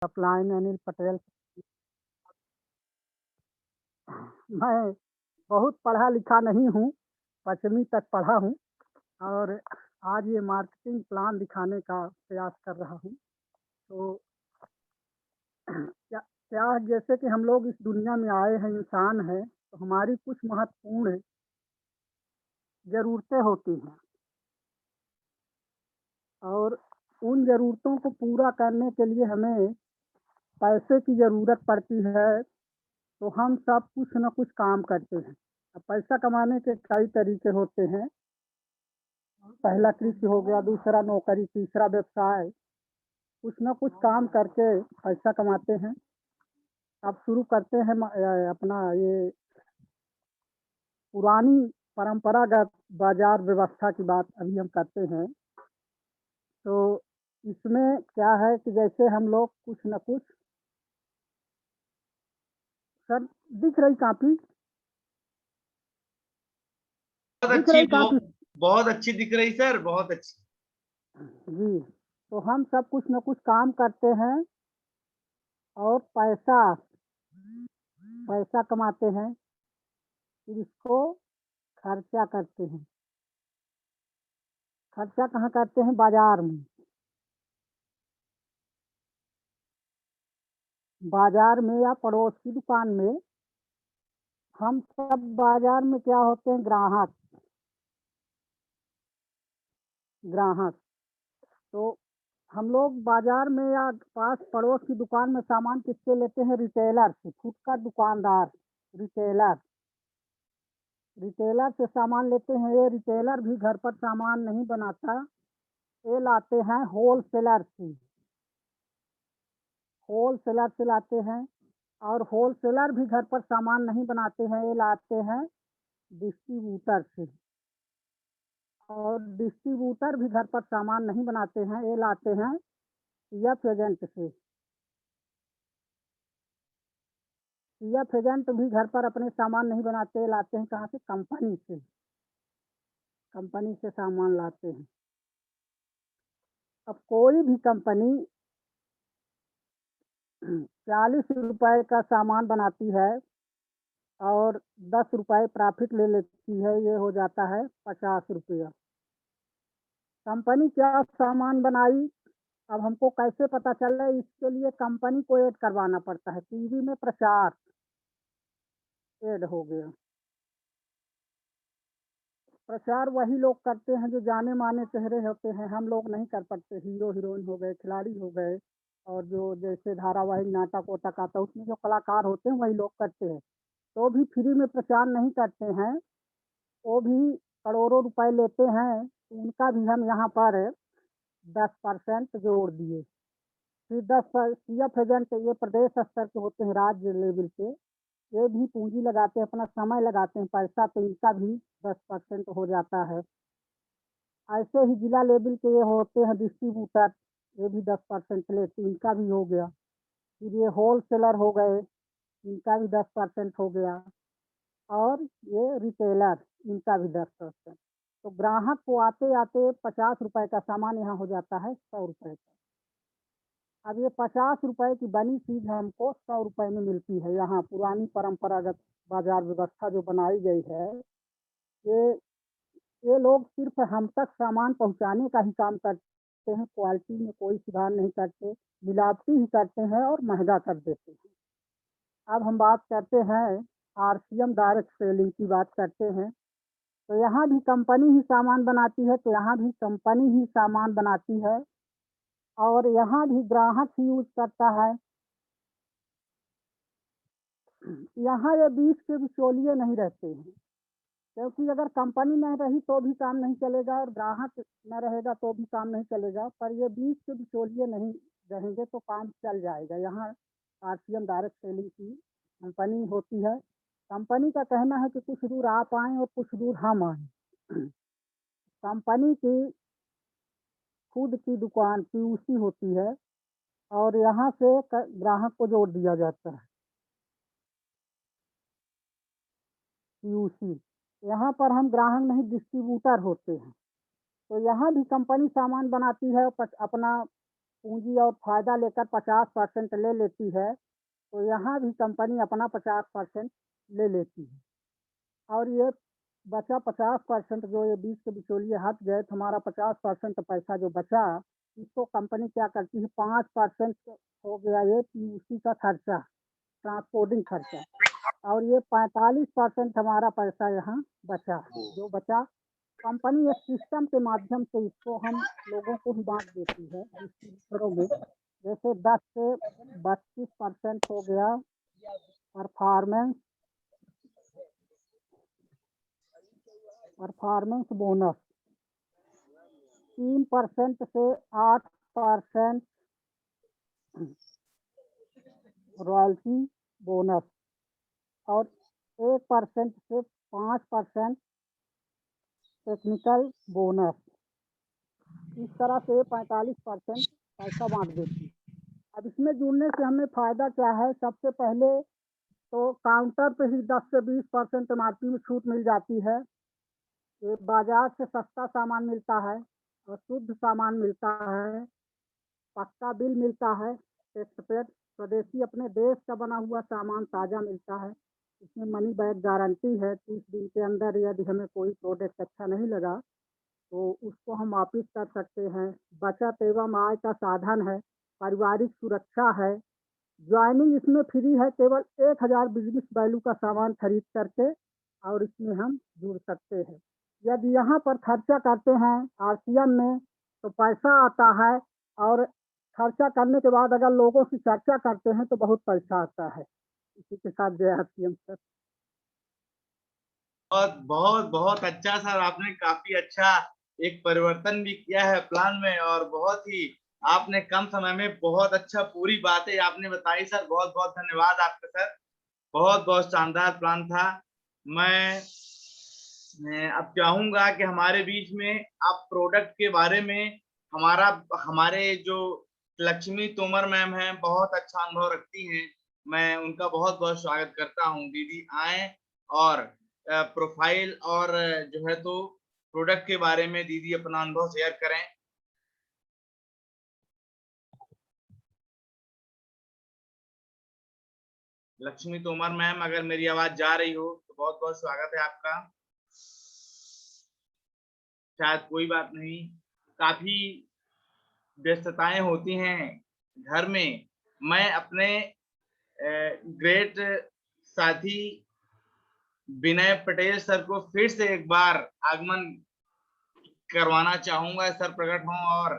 Spline Anil Patel. मैं बहुत पढ़ा लिखा नहीं हूँ, 5वीं तक पढ़ा हूँ और आज ये मार्केटिंग प्लान दिखाने का प्रयास कर रहा हूँ। तो क्या क्या है, जैसे कि हम लोग इस दुनिया में आए हैं, इंसान हैं, तो हमारी कुछ महत्वपूर्ण ज़रूरतें होती हैं और उन ज़रूरतों को पूरा करने के लिए हमें पैसे की ज़रूरत पड़ती है, तो हम सब कुछ न कुछ काम करते हैं। अब पैसा कमाने के कई तरीके होते हैं। पहला कृषि हो गया, दूसरा नौकरी, तीसरा व्यवसाय। कुछ न कुछ काम करके पैसा कमाते हैं। अब शुरू करते हैं अपना ये पुरानी परंपरागत बाजार व्यवस्था की बात अभी हम करते हैं। तो इसमें क्या है कि जैसे हम लोग कुछ न कुछ सर, दिख रही काफी, बहुत दिख अच्छी, रही काफी। बहुत अच्छी दिख रही सर, बहुत अच्छी। जी, तो हम सब कुछ न कुछ काम करते हैं और पैसा पैसा कमाते हैं, फिर इसको खर्चा करते हैं। खर्चा कहाँ करते हैं? बाजार में। बाजार में या पड़ोस की दुकान में। हम सब बाजार में क्या होते हैं? ग्राहक। ग्राहक। तो हम लोग बाजार में या पास पड़ोस की दुकान में सामान किससे लेते हैं? रिटेलर से, फुटकर दुकानदार। रिटेलर। रिटेलर से सामान लेते हैं। ये रिटेलर भी घर पर सामान नहीं बनाता, ये लाते हैं होलसेलर से। होलसेलर से लाते हैं और होलसेलर भी घर पर सामान नहीं बनाते हैं, ये लाते हैं डिस्ट्रीब्यूटर से। और डिस्ट्रीब्यूटर भी घर पर सामान नहीं बनाते हैं, ये लाते हैं सीएफ एजेंट से। सीएफ एजेंट भी घर पर अपने सामान नहीं बनाते, ये लाते हैं कहाँ से? कंपनी से। कंपनी से सामान लाते हैं। अब कोई भी कंपनी 40 रुपए का सामान बनाती है और 10 रुपए प्रॉफिट ले लेती है, ये हो जाता है 50 रुपया। कंपनी क्या सामान बनाई, अब हमको कैसे पता चल रहा है? इसके लिए कंपनी को ऐड करवाना पड़ता है, टीवी में प्रचार ऐड हो गया। प्रचार वही लोग करते हैं जो जाने माने चेहरे होते हैं, हम लोग नहीं कर पाते। हीरो हीरोइन हो गए, खिलाड़ी हो गए, और जो जैसे धारावाहिक नाटक वाटक आता है उसमें जो कलाकार होते हैं वही लोग करते हैं। तो भी फ्री में प्रचार नहीं करते हैं, वो भी करोड़ों रुपए लेते हैं। उनका भी हम यहाँ पर 10% जोड़ दिए। फिर 10 सीएफ एजेंट ये प्रदेश स्तर के होते हैं, राज्य लेवल के। ये भी पूंजी लगाते हैं, अपना समय लगाते हैं, पैसा, तो इनका भी 10% हो जाता है। ऐसे ही जिला लेवल के ये होते हैं डिस्ट्रीब्यूटर, ये भी 10% लेते, इनका भी हो गया। फिर ये होलसेलर हो गए, इनका भी 10% हो गया। और ये रिटेलर, इनका भी 10%। तो ग्राहक को आते आते 50 रुपए का सामान यहाँ हो जाता है 100 रुपए का। अब ये 50 रुपए की बनी चीज हमको 100 रुपए में मिलती है। यहाँ पुरानी परंपरागत बाजार व्यवस्था जो बनाई गई है, ये ये लोग सिर्फ हम तक सामान पहुंचाने का ही काम करते हैं, क्वालिटी में कोई सुधार नहीं करते, मिलावटी ही करते हैं और महंगा कर देते हैं। अब हम बात करते हैं आरसीएम डायरेक्ट सेलिंग की बात करते हैं। तो यहाँ भी कंपनी ही सामान बनाती है, तो यहाँ भी कंपनी ही सामान बनाती है और यहाँ भी ग्राहक ही यूज करता है। यहाँ ये बीच के बिचौलिए नहीं रहते हैं, क्योंकि अगर कंपनी नहीं रही तो भी काम नहीं चलेगा और ग्राहक न रहेगा तो भी काम नहीं चलेगा, पर ये बीच के बिचौलिए नहीं रहेंगे तो काम चल जाएगा। यहाँ आरसीएम डायरेक्ट सेलिंग की कंपनी होती है। कंपनी का कहना है कि कुछ दूर आप आएँ और कुछ दूर हम आएँ। कंपनी की खुद की दुकान पीयूसी होती है और यहाँ से ग्राहक को जोड़ दिया जाता है। पीयूसी, यहाँ पर हम ग्राहक नहीं, डिस्ट्रीब्यूटर होते हैं। तो यहाँ भी कंपनी सामान बनाती है, अपना पूंजी और फायदा लेकर 50% ले लेती है, तो यहाँ भी कंपनी अपना 50% ले लेती है। और ये बचा 50% जो ये 20 के बिचौलिए हट गए, तो हमारा 50% पैसा जो बचा, इसको कंपनी क्या करती है, 5% हो गया ये पीयूसी का खर्चा, ट्रांसपोर्टिंग खर्चा, और ये 45% हमारा पैसा यहाँ बचा। जो बचा कंपनी एक सिस्टम के माध्यम से इसको हम लोगों को ही बांट देती है डिस्ट्रीब्यूटरों में। जैसे 10 से 32% हो गया परफॉर्मेंस बोनस, 3% से 8% रॉयल्टी बोनस, और 1% से 5% टेक्निकल बोनस। इस तरह से 45% पैसा बांट देती है। अब इसमें जुड़ने से हमें फायदा क्या है? सबसे पहले तो काउंटर पे ही 10 से 20% एमआरपी में छूट मिल जाती है। ये बाजार से सस्ता सामान मिलता है और शुद्ध सामान मिलता है, पक्का बिल मिलता है, टैक्स पेड, स्वदेशी अपने देश का बना हुआ सामान ताज़ा मिलता है। इसमें मनी बैक गारंटी है, 30 दिन के अंदर यदि हमें कोई प्रोडक्ट अच्छा नहीं लगा तो उसको हम वापस कर सकते हैं। बचत एवं आय का साधन है, पारिवारिक सुरक्षा है। ज्वाइनिंग इसमें फ्री है, केवल 1000 बिजनेस वैल्यू का सामान खरीद करके और इसमें हम जुड़ सकते हैं। यदि यहाँ पर खर्चा करते हैं आरसीएम में तो पैसा आता है, और खर्चा करने के बाद अगर लोगों से चर्चा करते हैं तो बहुत पैसा आता है। इसी के साथ जय आरसीएम सर। बहुत बहुत बहुत अच्छा सर, आपने काफी अच्छा एक परिवर्तन भी किया है प्लान में, और बहुत ही आपने कम समय में बहुत अच्छा पूरी बातें आपने बताई सर। बहुत बहुत धन्यवाद आपका सर, बहुत बहुत शानदार प्लान था। मैं अब चाहूंगा कि हमारे बीच में आप प्रोडक्ट के बारे में हमारे जो लक्ष्मी तोमर मैम हैं, बहुत अच्छा अनुभव रखती हैं। मैं उनका बहुत बहुत स्वागत करता हूं। दीदी आए और प्रोफाइल और जो है तो प्रोडक्ट के बारे में दीदी अपना अनुभव शेयर करें। लक्ष्मी तोमर मैम, अगर मेरी आवाज जा रही हो तो बहुत बहुत स्वागत है आपका। शायद कोई बात नहीं, काफी व्यस्तताएं होती हैं घर में। मैं अपने ग्रेट साथी विनय पटेल सर को फिर से एक बार आगमन करवाना चाहूंगा। सर प्रकट हों और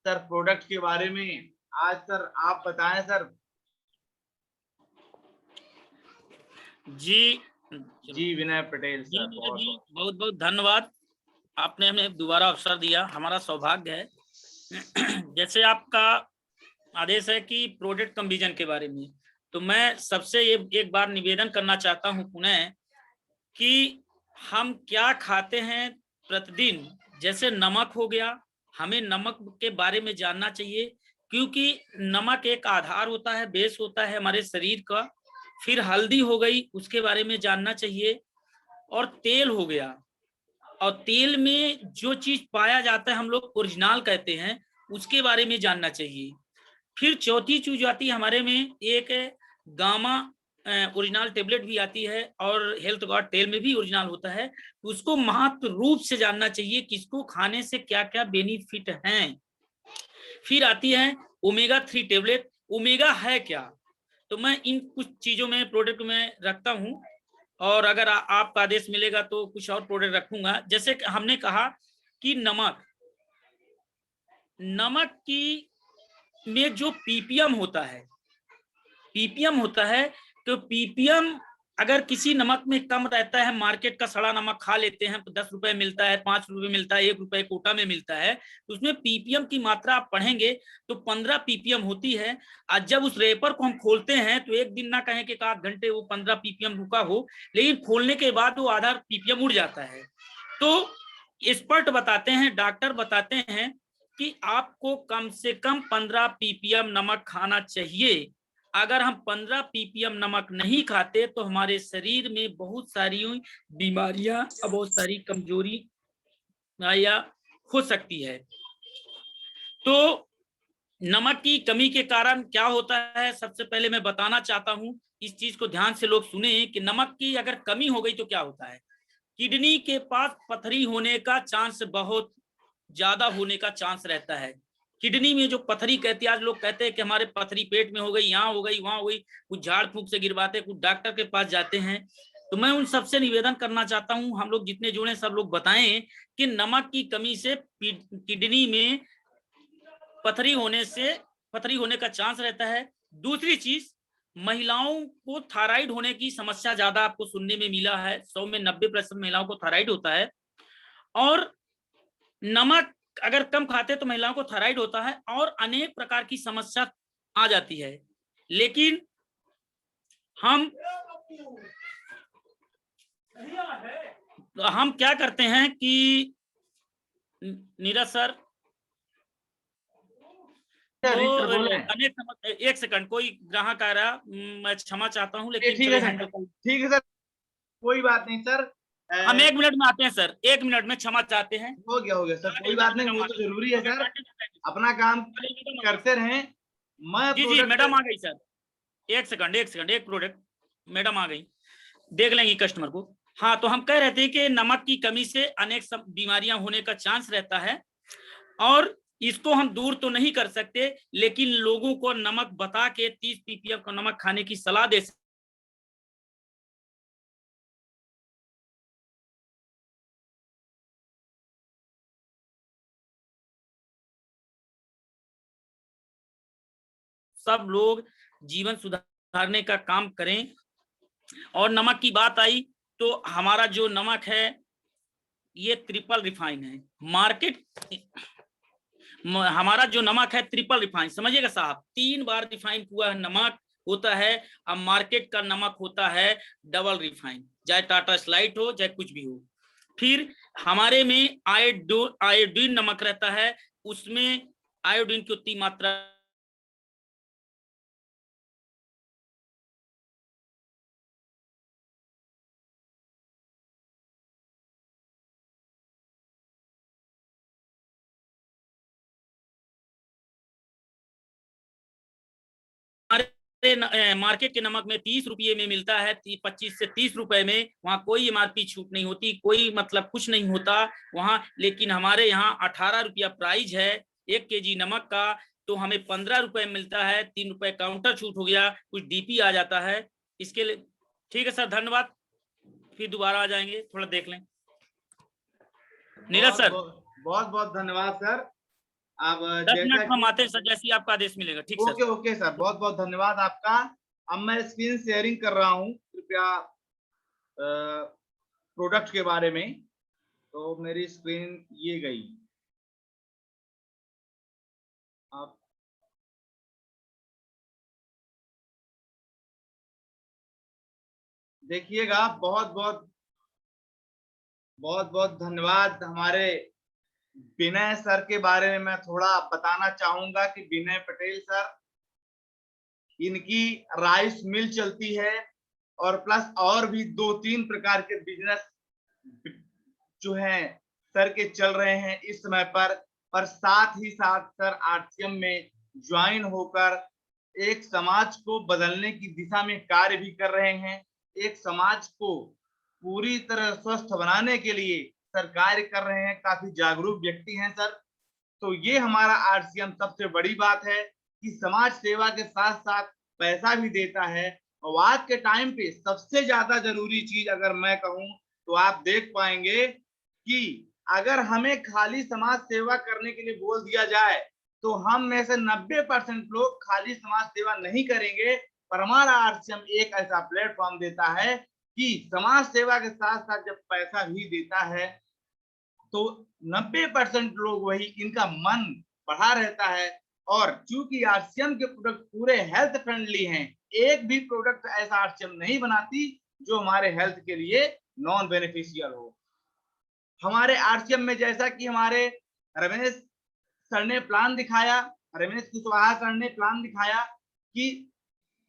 सर प्रोडक्ट के बारे में आज सर आप बताएं सर। जी जी विनय पटेल सर, जी बहुत बहुत धन्यवाद, आपने हमें दोबारा अवसर दिया, हमारा सौभाग्य है। जैसे आपका आदेश है कि प्रोडक्ट कंपैरिजन के बारे में, तो मैं सबसे ये एक बार निवेदन करना चाहता हूं पुनः कि हम क्या खाते हैं प्रतिदिन। जैसे नमक हो गया, हमें नमक के बारे में जानना चाहिए, क्योंकि नमक एक आधार होता है, बेस होता है हमारे शरीर का। फिर हल्दी हो गई, उसके बारे में जानना चाहिए। और तेल हो गया, और तेल में जो चीज पाया जाता है हम लोग ओरिजिनल कहते हैं, उसके बारे में जानना चाहिए। फिर चौथी चीज आती है हमारे में, एक गामा ओरिजिनल टेबलेट भी आती है, और हेल्थ गार्ड तेल में भी ओरिजिनल होता है। उसको महत्व रूप से जानना चाहिए, किसको खाने से क्या क्या बेनिफिट हैं। फिर आती है ओमेगा 3 टेबलेट, ओमेगा है क्या, तो मैं इन कुछ चीजों में प्रोडक्ट में रखता हूं, और अगर आपका आदेश मिलेगा तो कुछ और प्रोडक्ट रखूंगा। जैसे हमने कहा कि नमक की में जो पीपीएम होता है, तो पीपीएम अगर किसी नमक में कम रहता है, मार्केट का सड़ा नमक खा लेते हैं, 10 रुपए मिलता है, 5 रुपए मिलता है, 1 रुपए कोटा में मिलता है, तो उसमें पीपीएम की मात्रा आप पढ़ेंगे तो 15 पीपीएम होती है। आज जब उस रेपर को हम खोलते हैं तो एक दिन ना कहें कि 1 घंटे वो 15 पीपीएम रुका हो, लेकिन खोलने के बाद वो आधा पीपीएम उड़ जाता है। तो एक्सपर्ट बताते हैं, डॉक्टर बताते हैं कि आपको कम से कम 15 पीपीएम नमक खाना चाहिए। अगर हम 15 पीपीएम नमक नहीं खाते तो हमारे शरीर में बहुत सारी बीमारियां, बहुत सारी कमजोरी या हो सकती है। तो नमक की कमी के कारण क्या होता है, सबसे पहले मैं बताना चाहता हूं, इस चीज को ध्यान से लोग सुने कि नमक की अगर कमी हो गई तो क्या होता है। किडनी के पास पथरी होने का चांस बहुत ज्यादा होने का चांस रहता है। किडनी में जो पथरी कहती है, आज लोग कहते हैं कि हमारे पथरी पेट में हो गई, यहाँ हो गई, वहां हो गई, कुछ झाड़ फूंक से गिरवाते, कुछ डॉक्टर के पास जाते हैं। तो मैं उन सबसे निवेदन करना चाहता हूं, हम लोग जितने जुड़े सब लोग बताएं कि नमक की कमी से किडनी में पथरी होने का चांस रहता है। दूसरी चीज, महिलाओं को थायराइड होने की समस्या ज्यादा आपको सुनने में मिला है, 100 में 90% महिलाओं को थायराइड होता है। और नमक अगर कम खाते तो महिलाओं को थायराइड होता है और अनेक प्रकार की समस्या आ जाती है। लेकिन हम क्या करते हैं कि नीरज सर, तो अनेक एक सेकंड, कोई ग्राहक आ रहा, मैं क्षमा चाहता हूँ, लेकिन ठीक है सर, कोई बात नहीं सर, हम 1 मिनट में आते हैं सर, 1 मिनट में क्षमा चाहते हैं। हो गया सर, कोई बात नहीं, वो तो जरूरी है सर, अपना काम करते रहें। मैं जी मैडम आ गई सर, एक सेकंड, एक प्रोडक्ट मैडम आ गई, देख लेंगे कस्टमर को। हाँ, तो हम कह रहे थे कि नमक की कमी से अनेक बीमारियां होने का चांस रहता है और इसको हम दूर तो नहीं कर सकते, लेकिन लोगों को नमक बता के 30 ppm का नमक खाने की सलाह दे सब लोग जीवन सुधारने का काम करें। और नमक की बात आई तो हमारा जो नमक है ये ट्रिपल रिफाइन है। मार्केट हमारा जो नमक है ट्रिपल रिफाइन, समझिएगा साहब, 3 बार रिफाइन हुआ नमक होता है। अब मार्केट का नमक होता है डबल रिफाइन, चाहे टाटा स्लाइट हो चाहे कुछ भी हो। फिर हमारे में आयोडीन नमक रहता है, उसमें आयोडीन की उतनी मात्रा मार्केट के नमक में 30 रुपये में मिलता है, 25 से 30 रुपए में, वहाँ कोई MRP छूट नहीं होती, कोई मतलब कुछ नहीं होता वहाँ। लेकिन हमारे यहाँ 18 रुपया प्राइस है 1 kg नमक का, तो हमें 15 रुपए मिलता है, 3 रुपए काउंटर छूट हो गया, कुछ DP आ जाता है इसके लिए। ठीक है सर, धन्यवाद, फिर दोबारा आ जाएंगे, थोड़ा देख लें। नीरज सर, बहुत बहुत धन्यवाद सर। अब 10 मिनट में हम आते हैं सर, जैसे ही आपका आदेश मिलेगा। ठीक सर, ओके सर, बहुत बहुत धन्यवाद आपका। अब मैं स्क्रीन शेयरिंग कर रहा हूँ, कृपया प्रोडक्ट के बारे में। तो मेरी स्क्रीन ये गई, आप देखिएगा। बहुत बहुत धन्यवाद। हमारे विनय सर के बारे में मैं थोड़ा बताना चाहूंगा कि विनय पटेल सर, इनकी राइस मिल चलती है और प्लस और भी 2-3 प्रकार के बिजनेस जो है सर के चल रहे हैं इस समय पर साथ ही साथ सर RCM में ज्वाइन होकर एक समाज को बदलने की दिशा में कार्य भी कर रहे हैं। एक समाज को पूरी तरह स्वस्थ बनाने के लिए सर कार्य कर रहे हैं, काफी जागरूक व्यक्ति हैं सर। तो ये हमारा RCM सबसे बड़ी बात है कि समाज सेवा के साथ साथ पैसा भी देता है। और आज के टाइम पे सबसे ज्यादा जरूरी चीज अगर मैं कहूँ तो आप देख पाएंगे कि अगर हमें खाली समाज सेवा करने के लिए बोल दिया जाए तो हम में से 90% लोग खाली समाज सेवा नहीं करेंगे। पर हमारा RCM एक ऐसा प्लेटफॉर्म देता है कि समाज सेवा के साथ साथ जब पैसा भी देता है तो 90% लोग वही, इनका मन बढ़ा रहता है। और चूंकि RCM के प्रोडक्ट पूरे हेल्थ फ्रेंडली हैं, एक भी प्रोडक्ट ऐसा RCM नहीं बनाती जो हमारे हेल्थ के लिए नॉन बेनिफिशियल हो। हमारे RCM में जैसा कि हमारे रमेश सर ने प्लान दिखाया, रमेश कुशवाहा सर ने प्लान दिखाया कि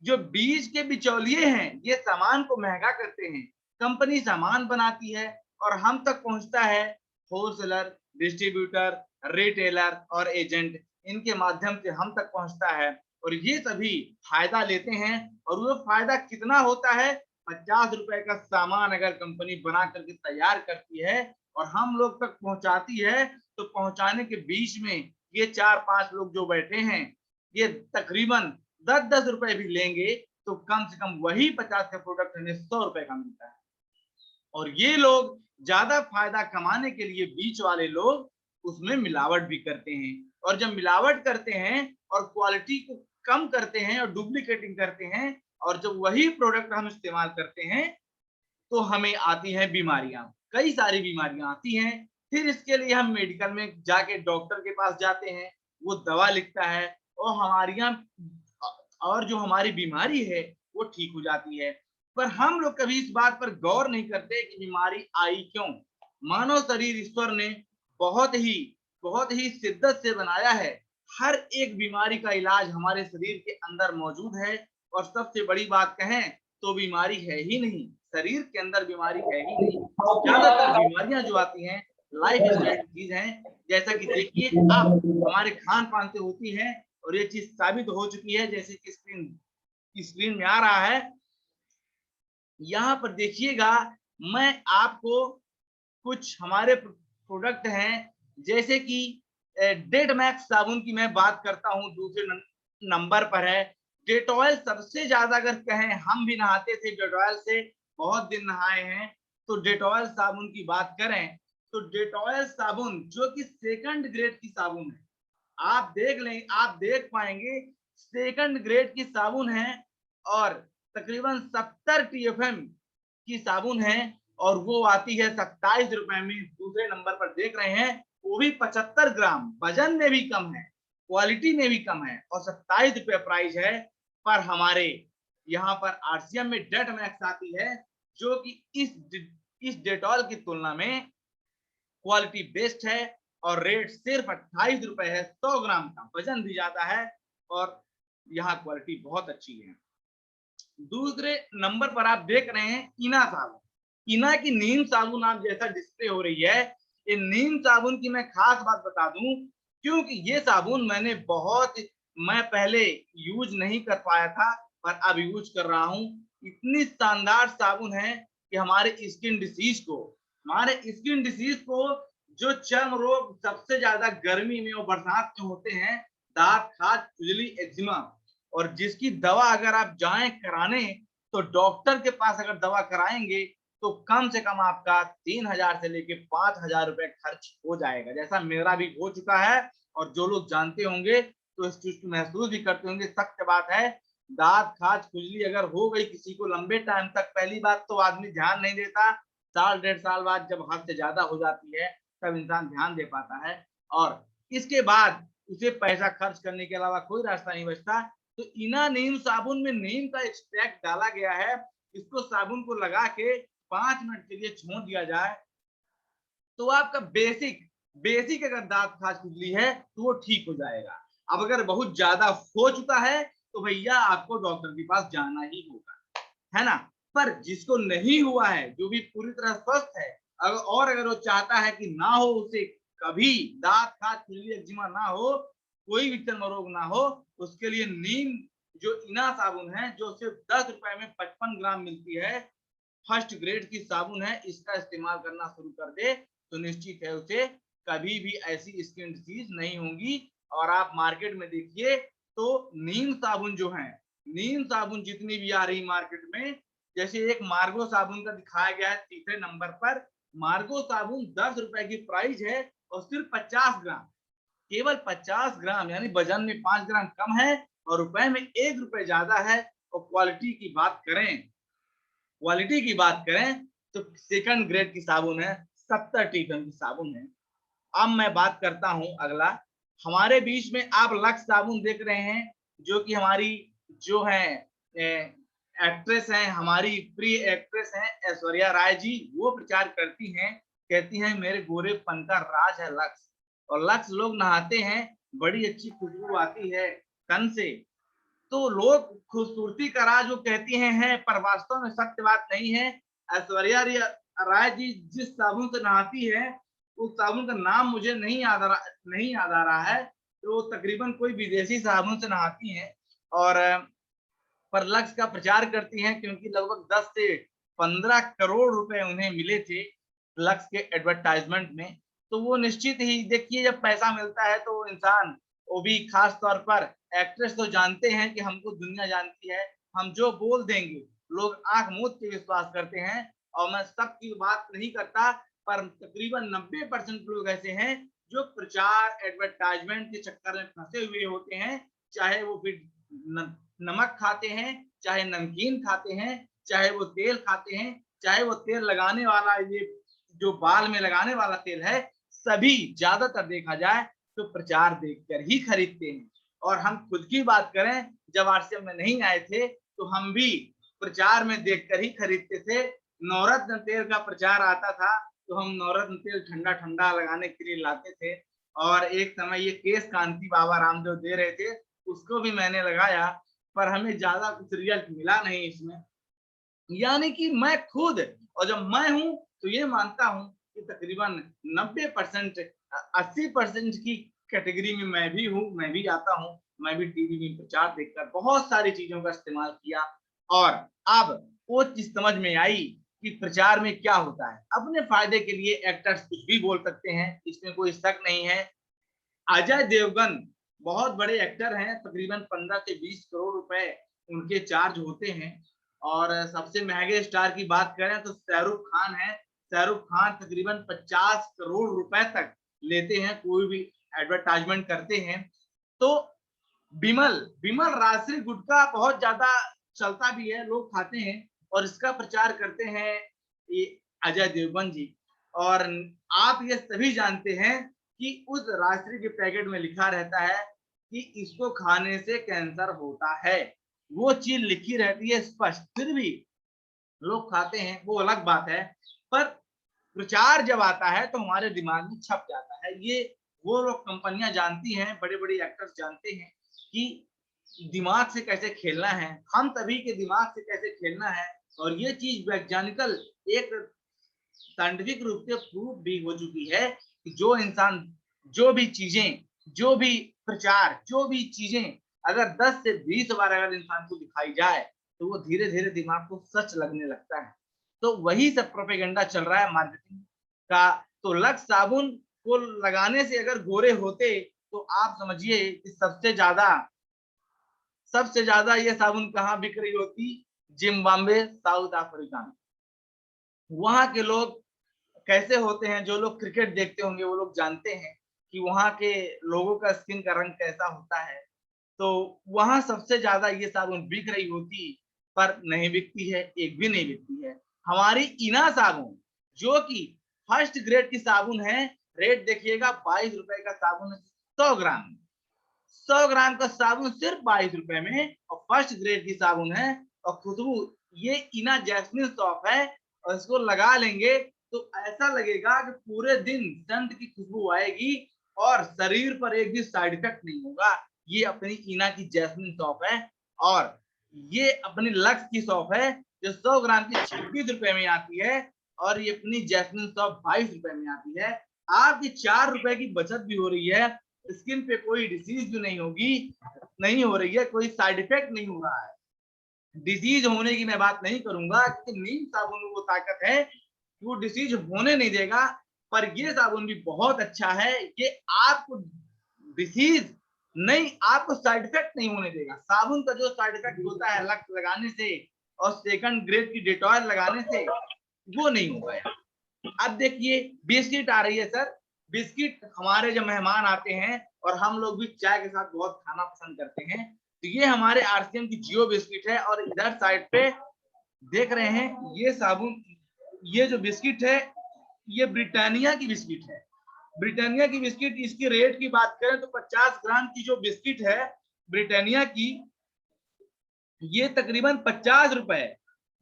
जो बीज के बिचौलिए हैं ये सामान को महंगा करते हैं, कंपनी सामान बनाती है और हम तक पहुंचता है होलसेलर, डिस्ट्रीब्यूटर, रिटेलर और एजेंट। इनके माध्यम से हम तक पहुंचता है और ये सभी फायदा लेते हैं। और वो फायदा कितना होता है, 50 रुपए का सामान अगर कंपनी बना करके तैयार करती है और हम लोग तक पहुंचाती है, तो पहुंचाने के बीच में ये 4-5 लोग जो बैठे हैं, ये तकरीबन 10-10 रुपए भी लेंगे तो कम से कम वही 50 का प्रोडक्ट हमें 100 रुपए का मिलता है। और ये लोग ज्यादा फायदा कमाने के लिए बीच वाले लोग उसमें मिलावट भी करते हैं। और जब मिलावट करते हैं और क्वालिटी को कम करते हैं और डुप्लीकेटिंग करते हैं, और जब वही प्रोडक्ट हम इस्तेमाल करते हैं, तो हमें आती हैं बीमारियां, कई सारी बीमारियां आती हैं। फिर इसके लिए हम मेडिकल में जाके डॉक्टर के पास जाते हैं, वो दवा लिखता है और जो हमारी बीमारी है वो ठीक हो जाती है। पर हम लोग कभी इस बात पर गौर नहीं करते कि बीमारी आई क्यों। मानव शरीर ईश्वर ने बहुत ही शिद्दत से बनाया है। हर एक बीमारी का इलाज हमारे शरीर के अंदर मौजूद है। और सबसे बड़ी बात कहें तो बीमारी है ही नहीं, शरीर के अंदर बीमारी है ही नहीं। ज्यादातर बीमारियां जो आती हैं लाइफ स्टाइल चीज है। जैसा कि देखिए आप, हमारे खान पान से होती है और ये चीज साबित हो चुकी है, जैसे कि स्क्रीन में आ रहा है। यहाँ पर देखिएगा, मैं आपको कुछ हमारे प्रोडक्ट हैं, जैसे कि डेड मैक्स साबुन की मैं बात करता हूँ, दूसरे नंबर पर है डेटॉयल। सबसे ज्यादा अगर कहें, हम भी नहाते थे डेटॉयल से, बहुत दिन नहाए हैं, तो डेटॉयल साबुन की बात करें तो डेटॉयल साबुन जो कि सेकंड ग्रेड की साबुन है, आप देख पाएंगे सेकंड ग्रेड की साबुन है और तकरीबन 70 TFM की साबुन है और वो आती है 27 रुपए में। दूसरे नंबर पर देख रहे हैं, वो भी 75 ग्राम, वजन में भी कम है, क्वालिटी में भी कम है और 27 रुपए प्राइस है। पर हमारे यहाँ पर RCM में डेट मैक्स आती है, जो कि इस डेटॉल की तुलना में क्वालिटी बेस्ट है और रेट सिर्फ 28 रुपए है 100 ग्राम का, वजन भी ज्यादा है और यहाँ क्वालिटी बहुत अच्छी है। दूसरे नंबर पर आप देख रहे हैं इना साबुन। इना की नीम साबुन आप जैसा डिस्प्ले हो रही है, ये नीम साबुन की मैं खास बात बता दूं, क्योंकि ये साबुन मैं पहले यूज नहीं कर पाया था, पर अब यूज कर रहा हूं। इतनी शानदार साबुन है कि हमारे स्किन डिसीज को जो चर्म रोग सबसे ज्यादा गर्मी में और बरसात में होते हैं, दांत, खाज, खुजली, एक्जिमा, और जिसकी दवा अगर आप जाएं कराने, तो डॉक्टर के पास अगर दवा कराएंगे तो कम से कम आपका 3000 से लेके 5000 रुपए खर्च हो जाएगा, जैसा मेरा भी हो चुका है। और जो लोग जानते होंगे तो इस चीज को महसूस भी करते होंगे। सख्त बात है, दांत, खाज, खुजली अगर हो गई किसी को लंबे टाइम तक, पहली बात तो आदमी ध्यान नहीं देता, साल 1.5 साल बाद जब हद से ज्यादा हो जाती है तब इंसान ध्यान दे पाता है, और इसके बाद उसे पैसा खर्च करने के अलावा कोई रास्ता नहीं बचता। तो इना नीम साबुन में नीम का एक्सट्रैक्ट डाला गया है। इसको साबुन को लगा के 5 मिनट के लिए छोड़ दिया जाए तो आपका बेसिक अगर दांत, खाज, खुजली है तो वो ठीक हो जाएगा। अब अगर बहुत ज्यादा हो चुका है तो भैया आपको डॉक्टर के पास जाना ही होगा, है ना। पर जिसको नहीं हुआ है, जो भी पूरी तरह स्वस्थ है, अगर वो चाहता है कि ना हो, उसे कभी दांत, खाज, खुजली, एक्जिमा ना हो, कोई भी चर्म रोग ना हो, उसके लिए नीम जो इना साबुन है, जो सिर्फ 10 रुपए में 55 ग्राम मिलती है, फर्स्ट ग्रेड की साबुन है, इसका इस्तेमाल करना शुरू कर दे तो निश्चित है उसे कभी भी ऐसी स्किन डिसीज नहीं होगी। और आप मार्केट में देखिए तो नीम साबुन जो है, नीम साबुन जितनी भी आ रही मार्केट में, जैसे एक मार्गो साबुन का दिखाया गया है तीसरे नंबर पर, मार्गो साबुन 10 रुपए की प्राइस है और सिर्फ 50 ग्राम, केवल 50 ग्राम, यानी वजन में 5 ग्राम कम है और रुपए में 1 रुपए ज्यादा है। और क्वालिटी की बात करें तो सेकंड ग्रेड की साबुन है, 70 TFM की साबुन है। अब मैं बात करता हूं अगला, हमारे बीच में आप लक्स साबुन देख रहे हैं, जो कि हमारी जो है एक्ट्रेस हैं, हमारी प्रिय एक्ट्रेस हैं ऐश्वर्या राय जी, वो प्रचार करती हैं, कहती हैं मेरे गोरेपन का राज है लक्स, और लक्स लोग नहाते हैं, बड़ी अच्छी खुशबू आती है तन से। तो लोग खूबसूरती का राज वो कहती हैं, पर वास्तव में सत्य बात नहीं है। ऐश्वर्या राय जी जिस साबुन से नहाती है, उस साबुन का नाम मुझे नहीं याद आ रहा है, वो तकरीबन कोई विदेशी साबुन से नहाती हैं और पर लक्स का प्रचार करती हैं, क्योंकि लगभग 10 से 15 करोड़ रुपए उन्हें मिले थे लक्स के एडवर्टाइजमेंट में। तो वो निश्चित ही देखिए, जब पैसा मिलता है तो इंसान, वो भी खास तौर पर एक्ट्रेस, तो जानते हैं कि हमको दुनिया जानती है, हम जो बोल देंगे लोग आंख मूंद के विश्वास करते हैं। और मैं सबकी बात नहीं करता, पर तकरीबन 90% लोग ऐसे हैं जो प्रचार एडवर्टाइजमेंट के चक्कर में फंसे हुए होते हैं, चाहे वो फिर नमक खाते हैं, चाहे नमकीन खाते हैं, चाहे वो तेल खाते हैं, चाहे वो तेल लगाने वाला, ये जो बाल में लगाने वाला तेल है, सभी ज्यादातर देखा जाए तो प्रचार देखकर ही खरीदते हैं। और हम खुद की बात करें, जब आरसीएम में नहीं आए थे तो हम भी प्रचार में देखकर ही खरीदते थे। नवरत्न तेल का प्रचार आता था तो हम नवरत्न तेल ठंडा ठंडा लगाने के लिए लाते थे। और एक समय ये केश कांति बाबा रामदेव दे रहे थे, उसको भी मैंने लगाया, पर हमें ज्यादा कुछ रिजल्ट मिला नहीं इसमें। यानी कि मैं खुद, और जब मैं हूं तो ये मानता हूं कि तकरीबन 90% 80% की कैटेगरी में मैं भी हूं, मैं भी आता हूं। मैं भी टीवी में प्रचार देखकर बहुत सारी चीजों का इस्तेमाल किया और अब वो चीज समझ में आई कि प्रचार में क्या होता है। अपने फायदे के लिए एक्टर्स कुछ भी बोल सकते हैं, इसमें कोई शक नहीं है। अजय देवगन बहुत बड़े एक्टर हैं, तकरीबन 15 से 20 करोड़ रुपए उनके चार्ज होते हैं। और सबसे महंगे स्टार की बात करें तो शाहरुख खान है। शाहरुख खान तकरीबन 50 करोड़ रुपए तक लेते हैं, कोई भी एडवर्टाइजमेंट करते हैं। तो विमल राजश्री गुटखा बहुत ज्यादा चलता भी है, लोग खाते हैं और इसका प्रचार करते हैं ये अजय देवगन जी। और आप ये सभी जानते हैं कि उस राजश्री के पैकेट में लिखा रहता है कि इसको खाने से कैंसर होता है, वो चीज लिखी रहती है स्पष्ट, फिर भी लोग खाते हैं, वो अलग बात है। पर प्रचार जब आता है तो हमारे दिमाग में छप जाता है। ये वो लोग, कंपनियां जानती हैं, बड़े बड़े एक्टर्स जानते हैं कि दिमाग से कैसे खेलना है, हम सभी के दिमाग से कैसे खेलना है। और ये चीज वैज्ञानिकल एक साइंटिफिक रूप से प्रूव भी हो चुकी है कि जो इंसान, जो भी चीजें, जो भी प्रचार, जो भी चीजें अगर 10 से 20 बार अगर इंसान को दिखाई जाए तो वो धीरे धीरे दिमाग को सच लगने लगता है। तो वही सब प्रोपेगेंडा चल रहा है मार्केटिंग का। तो लक्स साबुन को लगाने से अगर गोरे होते तो आप समझिए कि सबसे ज्यादा ये साबुन कहाँ बिक रही होती? जिम्बाब्वे, साउथ अफ्रीका में। वहां के लोग कैसे होते हैं, जो लोग क्रिकेट देखते होंगे वो लोग जानते हैं कि वहां के लोगों का स्किन का रंग कैसा होता है। तो वहां सबसे ज्यादा ये साबुन बिक रही होती, पर नहीं बिकती है, एक भी नहीं बिकती है। हमारी इना साबुन, जो कि फर्स्ट ग्रेड की साबुन है, रेट देखिएगा 22 रुपए का साबुन है, 100 ग्राम, 100 ग्राम का साबुन सिर्फ 22 रुपए में, और फर्स्ट ग्रेड की साबुन है। और खुशबू, ये इना जैस्मिन सॉफ्ट है, और इसको लगा लेंगे तो ऐसा लगेगा कि पूरे दिन सेंट की खुशबू आएगी और शरीर पर एक भी साइड इफेक्ट नहीं होगा। ये अपनी इना की जैस्मिन सॉफ्ट है। और ये अपनी लक्स की सॉफ्ट है जो 100 ग्राम की 26 रुपए में आती है, और ये अपनी जैस्मिन सॉफ्ट 22 रुपए में आती है। आपकी 4 रुपए की बचत भी हो रही है, स्किन पे कोई डिसीज भी नहीं होगी, नहीं हो रही है, कोई साइड इफेक्ट नहीं हो रहा है। डिसीज होने की मैं बात नहीं करूंगा कि नीम साबुन में वो ताकत है कि वो डिसीज होने नहीं देगा, पर ये साबुन भी बहुत अच्छा है, ये आपको डिसीज नहीं, आपको साइड इफेक्ट नहीं होने देगा। साबुन का जो साइड इफेक्ट होता है लक्स लगाने से और सेकंड ग्रेड की डेटॉल लगाने से, वो नहीं होगा यार। अब देखिए बिस्किट आ रही है सर। बिस्किट, हमारे जब मेहमान आते हैं और हम लोग भी चाय के साथ बहुत खाना पसंद करते हैं, तो ये हमारे आरसीएम की जियो बिस्किट है। और इधर साइड पे देख रहे हैं ये साबुन, ये जो बिस्किट है ये ब्रिटानिया की बिस्किट है। ब्रिटानिया की बिस्किट, इसकी रेट की बात करें तो 50 ग्राम की जो बिस्किट है ब्रिटानिया की, ये तकरीबन 50 रुपए,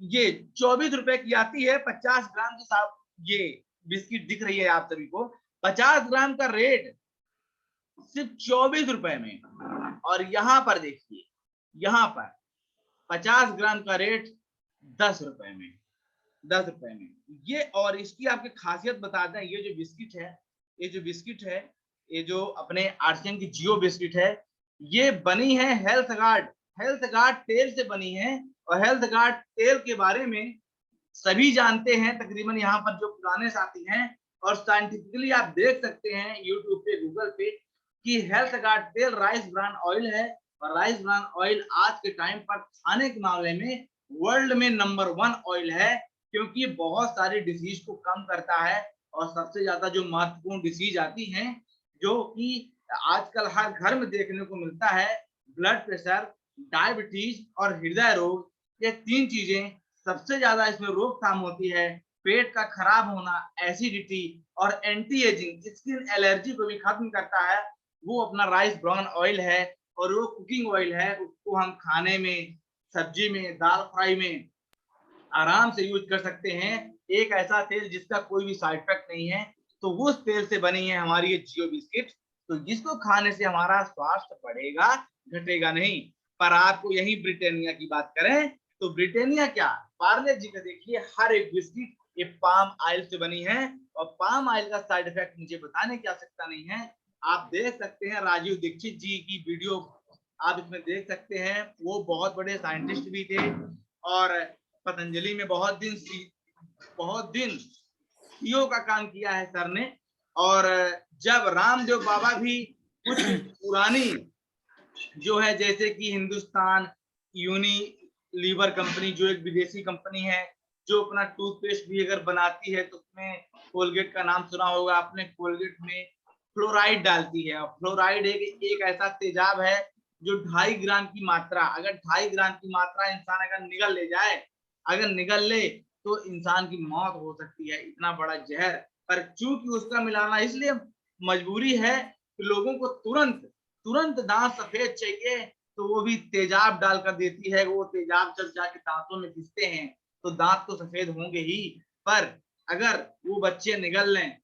ये 24 रुपए की आती है 50 ग्राम के साथ। ये बिस्किट दिख रही है आप सभी को, 50 ग्राम का रेट सिर्फ 24 रुपए में। और यहाँ पर देखिए, यहाँ पर 50 ग्राम का रेट 10 रुपए में, 10 रुपए में ये। और इसकी आपकी खासियत बता दें, ये जो बिस्किट है, ये जो बिस्किट है ये जो अपने आरसीएम की जियो बिस्किट है, ये बनी है हेल्थ गार्ड तेल से बनी है। और हेल्थ गार्ड तेल के बारे में सभी जानते हैं तकरीबन यहाँ पर जो पुराने साथी हैं, और साइंटिफिकली आप देख सकते हैं यूट्यूब पे, गूगल पे, कि हेल्थ गार्ड तेल राइस ब्रान ऑयल है। और राइस ब्रान ऑयल आज के टाइम पर खाने के मामले में वर्ल्ड में नंबर 1 ऑयल है, क्योंकि बहुत सारी डिजीज को कम करता है। और सबसे ज्यादा जो महत्वपूर्ण डिजीज आती हैं, जो कि आजकल हर घर में देखने को मिलता है, ब्लड प्रेशर, डायबिटीज और हृदय रोग, ये 3 चीजें सबसे ज्यादा इसमें रोकथाम होती है। पेट का खराब होना, एसिडिटी और एंटी एजिंग, स्किन एलर्जी को भी खत्म करता है, वो अपना राइस ब्राउन ऑयल है। और वो कुकिंग ऑयल है, उसको हम खाने में, सब्जी में, दाल फ्राई में आराम से यूज कर सकते हैं। एक ऐसा तेल जिसका कोई भी साइड इफेक्ट नहीं है, तो उस तेल से बनी है हमारी ये जियो बिस्किट, तो जिसको खाने से हमारा स्वास्थ्य बढ़ेगा, घटेगा नहीं। पर आपको यही ब्रिटानिया की बात करें तो ब्रिटानिया क्या, पार्ले जी का देखिए हर एक बिस्किट ये पाम ऑयल से बनी है। और पाम ऑयल का साइड इफेक्ट मुझे बताने की आवश्यकता नहीं है, आप देख सकते हैं राजीव दीक्षित जी की वीडियो आप इसमें देख सकते हैं। वो बहुत बड़े साइंटिस्ट भी थे और पतंजलि में बहुत दिन सीईओ का काम किया है सर ने। और जब रामदेव बाबा भी कुछ पुरानी जो है, जैसे कि हिंदुस्तान यूनिलीवर कंपनी जो एक विदेशी कंपनी है, जो अपना टूथपेस्ट भी अगर बनाती है तो उसमें कोलगेट का नाम सुना होगा आपने, कोलगेट में फ्लोराइड डालती है। और फ्लोराइड एक ऐसा तेजाब है जो 2.5 ग्राम की मात्रा, अगर 2.5 ग्राम की मात्रा इंसान अगर निगल ले तो इंसान की मौत हो सकती है, इतना बड़ा जहर। पर चूंकि उसका मिलाना इसलिए मजबूरी है कि लोगों को तुरंत दांत सफेद चाहिए, तो वो भी तेजाब डालकर देती है। वो तेजाब जब जाके दांतों में घिसते हैं तो दांत तो सफेद होंगे ही, पर अगर वो बच्चे निगल लें,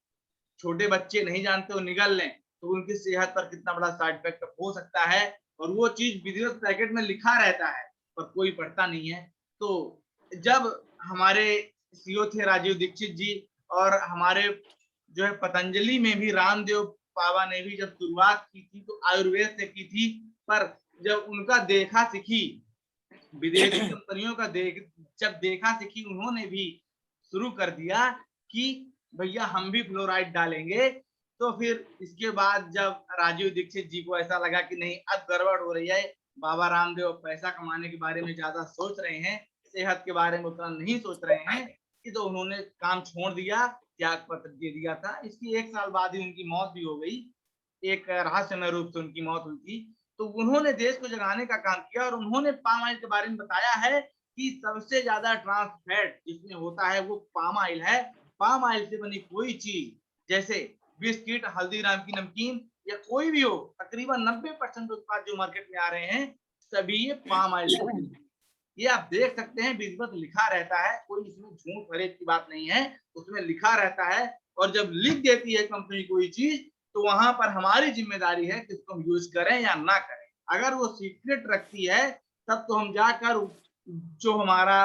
छोटे बच्चे नहीं जानते वो निगल लें, तो उनकी सेहत पर कितना बड़ा साइड इफेक्ट हो सकता है। और वो चीज विधिवत पैकेट में लिखा रहता है पर कोई पढ़ता नहीं है। तो जब हमारे सीईओ थे राजीव दीक्षित जी, और हमारे जो है पतंजलि में भी रामदेव बाबा ने भी जब शुरुआत की थी तो आयुर्वेद से की थी, पर जब उनका देखा सीखी विदेशी कंपनियों का जब देखा सीखी उन्होंने भी शुरू कर दिया कि भैया हम भी फ्लोराइड डालेंगे। तो फिर इसके बाद जब राजीव दीक्षित जी को ऐसा लगा कि नहीं अब गड़बड़ हो रही है, बाबा रामदेव पैसा कमाने के बारे में ज्यादा सोच रहे हैं, सेहत के बारे में उतना नहीं सोच रहे हैं, कि तो उन्होंने काम छोड़ दिया, त्याग पत्र दे दिया था। इसकी 1 साल बाद ही उनकी मौत भी हो गई, एक रहस्यमय रूप से उनकी मौत हुई थी। तो उन्होंने देश को जगाने का काम किया और उन्होंने पाम ऑयल के बारे में बताया है कि सबसे ज्यादा ट्रांस फैट जिसमें होता है वो पाम ऑयल है। पाम ऑयल से बनी कोई चीज जैसे बिस्किट, हल्दीराम की नमकीन या कोई भी हो, तकरीबन 90% उत्पाद जो मार्केट में आ रहे हैं सभी ये पाम ऑयल से बने। ये आप देख सकते हैं विधिवत लिखा रहता है, कोई इसमें झूठ फरेब की बात नहीं है, उसमें लिखा रहता है। और जब लिख देती है कंपनी कोई चीज तो वहां पर हमारी जिम्मेदारी है कि उसको हम यूज करें या ना करें। अगर वो सीक्रेट रखती है तब तो हम जाकर जो हमारा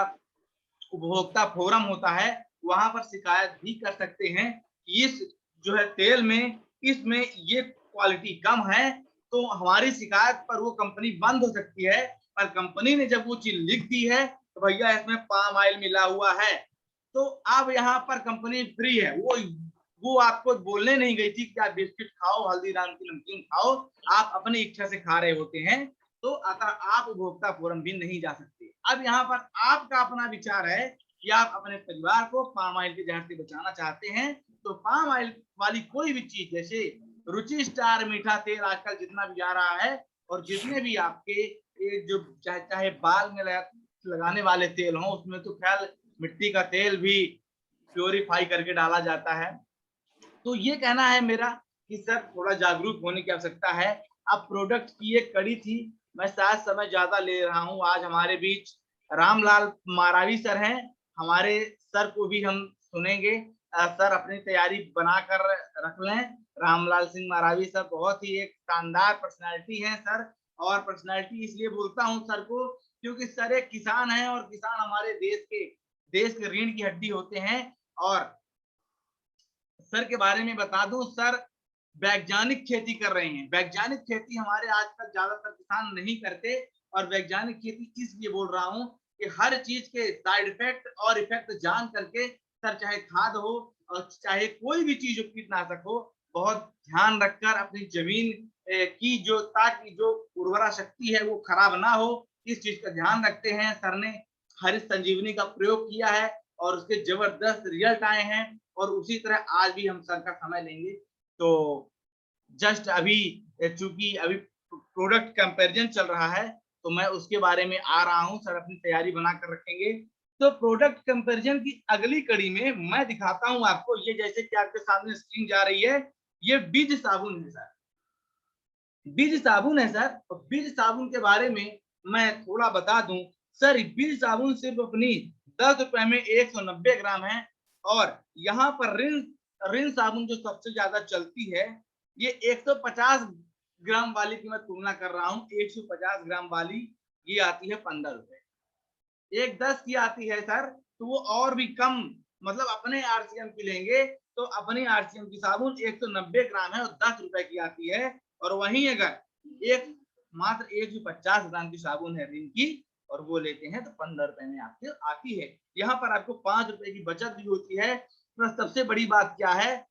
उपभोक्ता फोरम होता है वहां पर शिकायत भी कर सकते हैं कि इस जो है तेल में इसमें ये क्वालिटी कम है, तो हमारी शिकायत पर वो कंपनी बंद हो सकती है। पर कंपनी ने जब वो चीज लिख दी है तो भैया इसमें पाम ऑयल मिला हुआ है, तो अब यहाँ पर कंपनी फ्री है। वो आपको बोलने नहीं गई थी कि आप बिस्किट खाओ, हल्दीराम की नमकीन खाओ, आप अपनी इच्छा से खा रहे होते हैं, तो अगर आप उपभोक्ता फोरम भी नहीं जा सकते। अब यहाँ पर आपका अपना विचार है कि आप अपने परिवार को पाम ऑयल के जहर से बचाना चाहते हैं, तो पाम ऑयल वाली कोई भी चीज जैसे रुचि स्टार मीठा तेल आजकल जितना भी आ रहा है, और जितने भी आपके ये जो चाहे बाल में लगाने वाले तेल हो, उसमें तो ख्याल मिट्टी का तेल भी प्योरीफाई करके डाला जाता है। तो ये कहना है मेरा कि सर थोड़ा जागरूक होने की आवश्यकता है। अब प्रोडक्ट की एक कड़ी थी, मैं शायद समय ज्यादा ले रहा हूँ। आज हमारे बीच रामलाल मारावी सर हैं, हमारे सर को भी हम सुनेंगे। सर अपनी तैयारी बनाकर रख लें। रामलाल सिंह मारावी सर बहुत ही एक शानदार पर्सनैलिटी है सर, और पर्सनैलिटी इसलिए बोलता हूँ सर को क्योंकि सर एक किसान है और किसान हमारे देश के रीढ़ की हड्डी होते हैं। और सर के बारे में बता दूं, सर वैज्ञानिक खेती कर रहे हैं। वैज्ञानिक खेती हमारे आजकल ज्यादातर किसान नहीं करते, और वैज्ञानिक खेती इसलिए बोल रहा हूँ कि हर चीज के साइड इफेक्ट और इफेक्ट जान करके सर, चाहे खाद हो और चाहे कोई भी चीज हो, कीटनाशक हो, बहुत ध्यान रखकर अपनी जमीन की जो, ताकि जो उर्वरा शक्ति है वो खराब ना हो, इस चीज का ध्यान रखते हैं। सर ने हरित संजीवनी का प्रयोग किया है और उसके जबरदस्त रिजल्ट आए हैं, और उसी तरह आज भी हम सर का समय लेंगे। तो जस्ट अभी चूंकि अभी प्रोडक्ट कंपैरिजन चल रहा है, तो मैं उसके बारे में आ रहा हूं। सर अपनी तैयारी बनाकर रखेंगे। तो प्रोडक्ट कंपैरिजन की अगली कड़ी में मैं दिखाता हूं आपको, ये जैसे कि आपके सामने स्क्रीन जा रही है, ये बीज साबुन है सर। बीज साबुन है सर। और बीज साबुन के बारे में मैं थोड़ा बता दूं सर, बीज साबुन सिर्फ अपनी 10 रुपए में 190 ग्राम है। और यहाँ पर रिन साबुन जो सबसे ज्यादा चलती है, ये 150 ग्राम वाली की मैं तुलना कर रहा हूँ। 150 ग्राम वाली ये आती है 15 रुपए। 110 की आती है सर, तो वो और भी कम, मतलब अपने आरसीएम की लेंगे तो अपनी आरसीएम की साबुन 190 ग्राम है और 10 रुपए की आती है। और वहीं अगर एक मात्र 150 ग्राम की साबुन है रिन की, और वो लेते हैं तो 15 रुपए में आपके आती है। यहाँ पर आपको 5 रुपए की बचत भी होती है। प्लस सबसे बड़ी बात क्या है,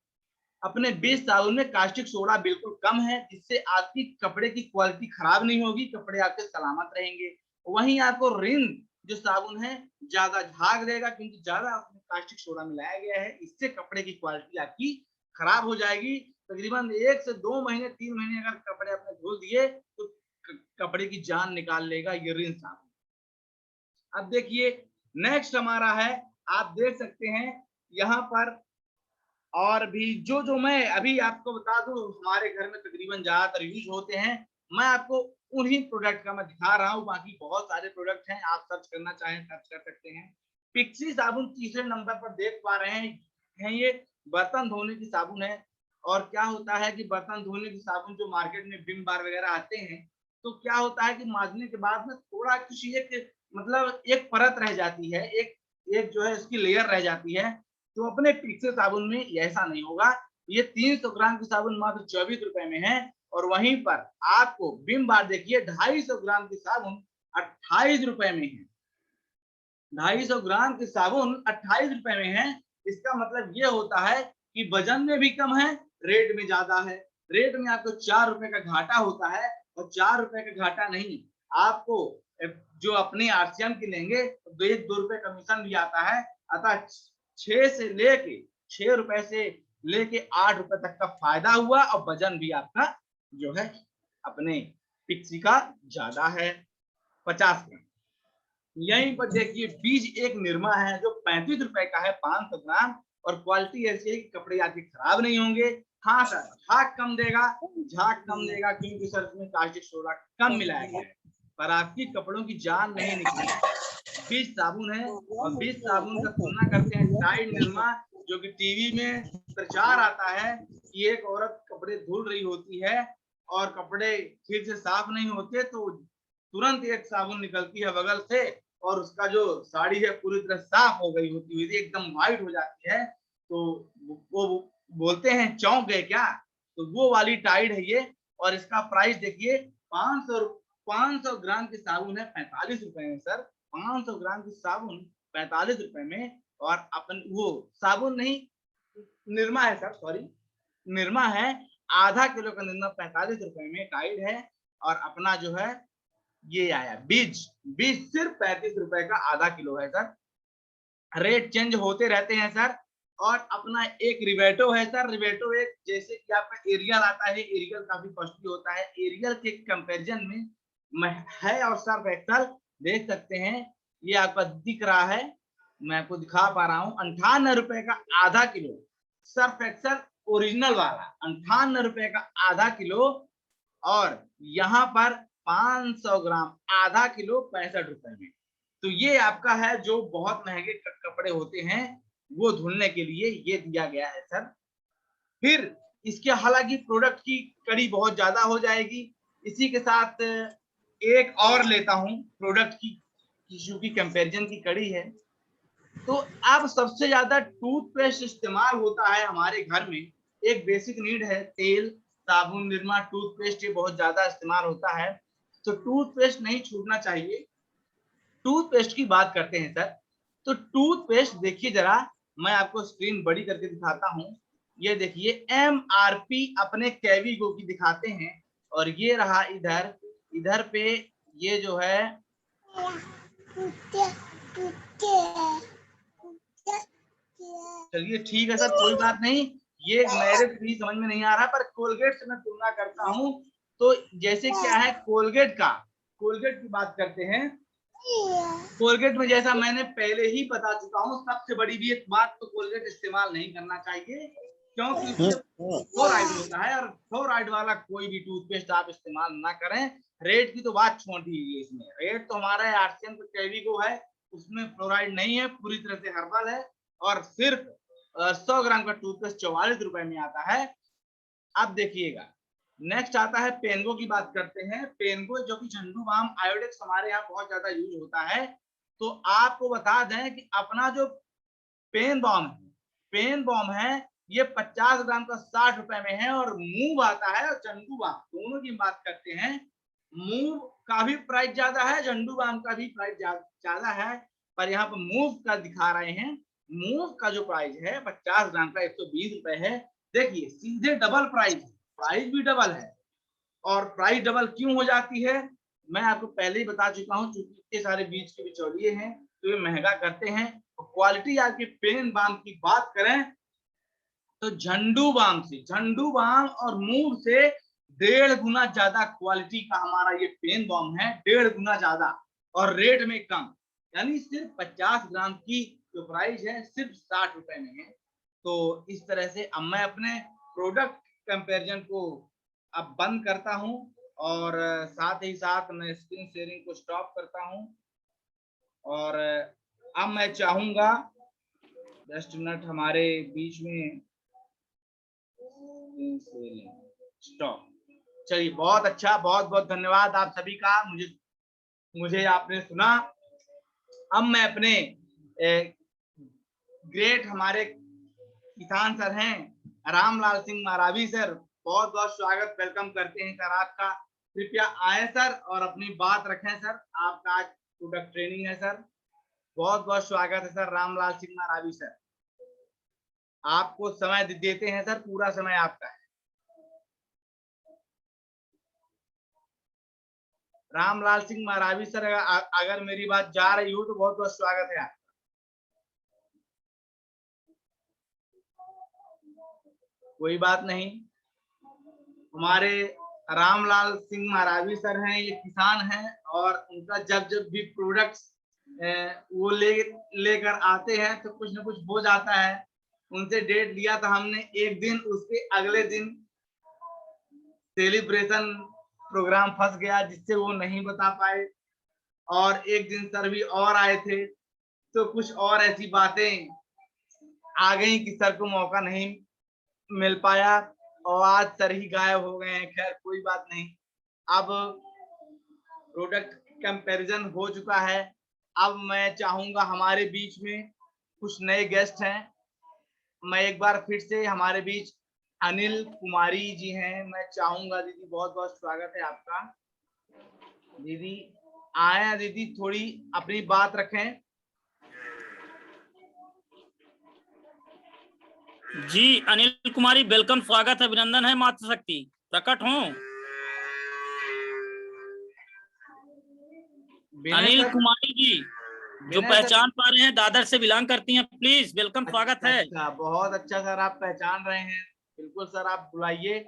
अपने बीज साबुन में कास्टिक सोडा बिल्कुल कम है, जिससे आपकी कपड़े की क्वालिटी खराब नहीं होगी, कपड़े आपके सलामत रहेंगे। वहीं आपको रिन जो साबुन है ज्यादा झाग देगा, क्योंकि ज्यादा कास्टिक सोडा मिलाया गया है। इससे कपड़े की क्वालिटी आपकी खराब हो जाएगी। तकरीबन 1 से 2 महीने 3 महीने अगर कपड़े आपने धुल दिए तो कपड़े की जान निकाल लेगा ये रिन साबुन। अब देखिए नेक्स्ट हमारा है, आप देख सकते हैं यहाँ पर, और भी जो मैं अभी आपको बता दूं हमारे घर में तकरीबन ज्यादातर यूज होते हैं, मैं आपको उन्हीं प्रोडक्ट का मैं दिखा रहा हूं। बाकी बहुत सारे प्रोडक्ट हैं, आप सर्च करना चाहें सर्च कर सकते हैं। पिक्सी साबुन तीसरे नंबर पर देख पा रहे हैं, ये बर्तन धोने की साबुन है। और क्या होता है कि बर्तन धोने की साबुन जो मार्केट में विम बार वगैरह आते हैं, तो क्या होता है कि मांजने के बाद में थोड़ा कुछ एक, मतलब एक परत रह जाती है, एक जो है इसकी लेयर रह जाती है। तो अपने पिक्सी साबुन में ऐसा नहीं होगा। ये 300 ग्राम की साबुन मात्र 24 रुपए में है। और वहीं पर आपको विम बार देखिए 250 ग्राम की साबुन 28 रुपए में है। 250 ग्राम की साबुन 28 रुपए में है। इसका मतलब ये होता है कि वजन में भी कम है, रेट में ज्यादा है। रेट में आपको 4 रुपए का घाटा होता है, और 4 रुपए का घाटा नहीं, आपको जो अपने आरसीएम की लेंगे तो 2 रुपए कमीशन भी आता है। अतः 6 रुपए से लेके 8 रुपए तक का फायदा हुआ, और वजन भी आपका जो है अपने पिक्सी का ज्यादा है, 50 ग्राम। यहीं पर देखिए बीज एक निर्मा है जो 35 रुपए का है, 500 ग्राम। और क्वालिटी ऐसी है कि कपड़े आपके खराब नहीं होंगे। हाँ सर, झाग कम देगा क्योंकि सर इसमें कास्टिक सोडा कम मिलाया गया है, पर आपकी कपड़ों की जान नहीं निकलेगी। बीज साबुन है, और बीज साबुन का तुलना करते हैं टाइड निर्मा, जो कि टीवी में प्रचार आता है कि एक औरत कपड़े धुल रही होती है और कपड़े ठीक से साफ नहीं होते, तो तुरंत एक साबुन निकलती है बगल से, और उसका जो साड़ी है पूरी तरह साफ हो गई होती है, एकदम व्हाइट हो जाती है। तो वो बोलते हैं चौंक गए क्या, तो वो वाली टाइड है ये। और इसका प्राइस देखिए 500 ग्राम की साबुन है 45 रुपए में सर। 500 ग्राम की साबुन 45 रुपए में। और अपन वो साबुन नहीं, निरमा है सर, सॉरी निरमा है। आधा किलो का निरमा 45 रुपए में टाइड है। और अपना जो है ये आया बीज सिर्फ 35 रुपए का आधा किलो है सर। रेट चेंज होते रहते हैं सर। और अपना एक रिवेटो है सर। रिवेटो एक, जैसे कि आपका एरियल आता है, एरियल काफी कॉस्टली होता है, एरियल के कंपैरिजन में है। और सर्फ एक्सल देख सकते हैं, ये आपका दिख रहा है, मैं आपको दिखा पा रहा हूँ, 58 रुपए का आधा किलो सर्फ एक्सल ओरिजिनल वाला, 58 रुपए का आधा किलो। और यहाँ पर 500 ग्राम आधा किलो 65 रुपए में। तो ये आपका है जो बहुत महंगे कपड़े होते हैं वो धुलने के लिए ये दिया गया है सर। फिर इसके हालांकि प्रोडक्ट की कड़ी बहुत ज्यादा हो जाएगी, इसी के साथ एक और लेता हूं प्रोडक्ट की, क्योंकि कंपैरिजन की कड़ी है। तो अब सबसे ज्यादा टूथपेस्ट इस्तेमाल होता है हमारे घर में, एक बेसिक नीड है। तेल, साबुन, निरमा, टूथपेस्ट ये बहुत ज्यादा इस्तेमाल होता है, तो टूथपेस्ट नहीं छूटना चाहिए। टूथपेस्ट की बात करते हैं सर, तो टूथपेस्ट देखिए जरा, मैं आपको स्क्रीन बड़ी करके दिखाता हूँ। ये देखिए MRP अपने कैविगो की दिखाते हैं, और ये रहा इधर, इधर पे ये जो है चलिए ठीक है सर, कोई बात नहीं, ये मेरे भी समझ में नहीं आ रहा, पर कोलगेट से मैं तुलना करता हूँ। तो जैसे क्या है कोलगेट की बात करते हैं। कोलगेट में जैसा मैंने पहले ही बता चुका हूँ, सबसे बड़ी भी एक बात, तो कोलगेट इस्तेमाल नहीं करना चाहिए, क्योंकि उसमें फ्लोराइड होता है, और फ्लोराइड वाला कोई भी टूथपेस्ट आप इस्तेमाल ना करें। रेट की तो बात छोड़ दीजिए, इसमें रेट तो हमारा आर्सियन कैविगो है, उसमें फ्लोराइड नहीं है, पूरी तरह से हर्बल है, और सिर्फ 100 ग्राम का टूथपेस्ट 44 रुपए में आता है। अब देखिएगा, नेक्स्ट आता है पेनगो की बात करते हैं। पेनगो जो कि झंडू बाम आयोडेक्स हमारे यहाँ बहुत ज्यादा यूज होता है। तो आपको बता दें कि अपना जो पेन बॉम है ये 50 ग्राम का 60 रुपए में है, और मूव आता है और झंडू बाम, दोनों की बात करते हैं। मूव का भी प्राइस ज्यादा है, झंडू बाम का भी प्राइस ज्यादा है, पर यहाँ पर मूव का दिखा रहे हैं। मूव का जो प्राइस है 50 ग्राम का 120 रुपए है। देखिए सीधे डबल प्राइस भी डबल है। और प्राइस डबल क्यों हो जाती है, मैं आपको पहले ही बता चुका हूँ, क्योंकि इतने सारे बीज के बिचौलिए हैं तो ये महंगा करते हैं। तो क्वालिटी आपकी पेन बाम की बात करें तो झंडू बाम और मूव से 1.5 गुना ज्यादा क्वालिटी का हमारा ये पेन बॉम है, 1.5 गुना ज्यादा, और रेट में कम, यानी सिर्फ 50 ग्राम की जो प्राइस है सिर्फ 60 रुपए में है। तो इस तरह से अब मैं अपने प्रोडक्ट कंपैरिजन को अब बंद करता हूं, और साथ ही साथ मैं स्क्रीन शेयरिंग को स्टॉप करता हूं, और अब मैं चाहूंगा जस्ट मिनट हमारे बीच में स्टॉप। चलिए बहुत अच्छा, बहुत बहुत धन्यवाद आप सभी का, मुझे आपने सुना। अब मैं अपने ग्रेट हमारे किसान सर हैं रामलाल सिंह मारावी सर, बहुत बहुत स्वागत वेलकम करते हैं सर आपका। कृपया आए सर और अपनी बात रखें सर, आपका आज प्रोडक्ट ट्रेनिंग है सर। बहुत बहुत स्वागत है सर रामलाल सिंह मारावी सर, आपको समय देते हैं सर, पूरा समय आपका है। रामलाल सिंह मारावी सर, अगर मेरी बात जा रही हो तो बहुत बहुत स्वागत है आपका। कोई बात नहीं, हमारे रामलाल सिंह मारावी सर हैं, ये किसान हैं, और उनका जब जब भी प्रोडक्ट्स वो लेकर आते हैं तो कुछ ना कुछ हो जाता है। उनसे डेट लिया था हमने एक दिन, उसके अगले दिन सेलिब्रेशन प्रोग्राम फंस गया जिससे वो नहीं बता पाए, और एक दिन सर भी और आए थे तो कुछ और ऐसी बातें आ गई कि सर को मौका नहीं मिल पाया, और आज सर ही गायब हो गए हैं। खैर कोई बात नहीं, अब प्रोडक्ट कंपैरिजन हो चुका है। अब मैं चाहूंगा, हमारे बीच में कुछ नए गेस्ट हैं, मैं एक बार फिर से हमारे बीच अनिल कुमारी जी हैं, मैं चाहूंगा दीदी, बहुत बहुत स्वागत है आपका। दीदी आया, दीदी थोड़ी अपनी बात रखें। जी अनिल कुमारी वेलकम, स्वागत है, अभिनंदन है, मातृशक्ति प्रकट हूँ। अनिल कुमारी जी जो पहचान पा रहे हैं, दादर से बिलोंग करती हैं, प्लीज वेलकम, स्वागत है। अच्छा, बहुत अच्छा सर, आप पहचान रहे हैं, बिल्कुल सर आप बुलाइए,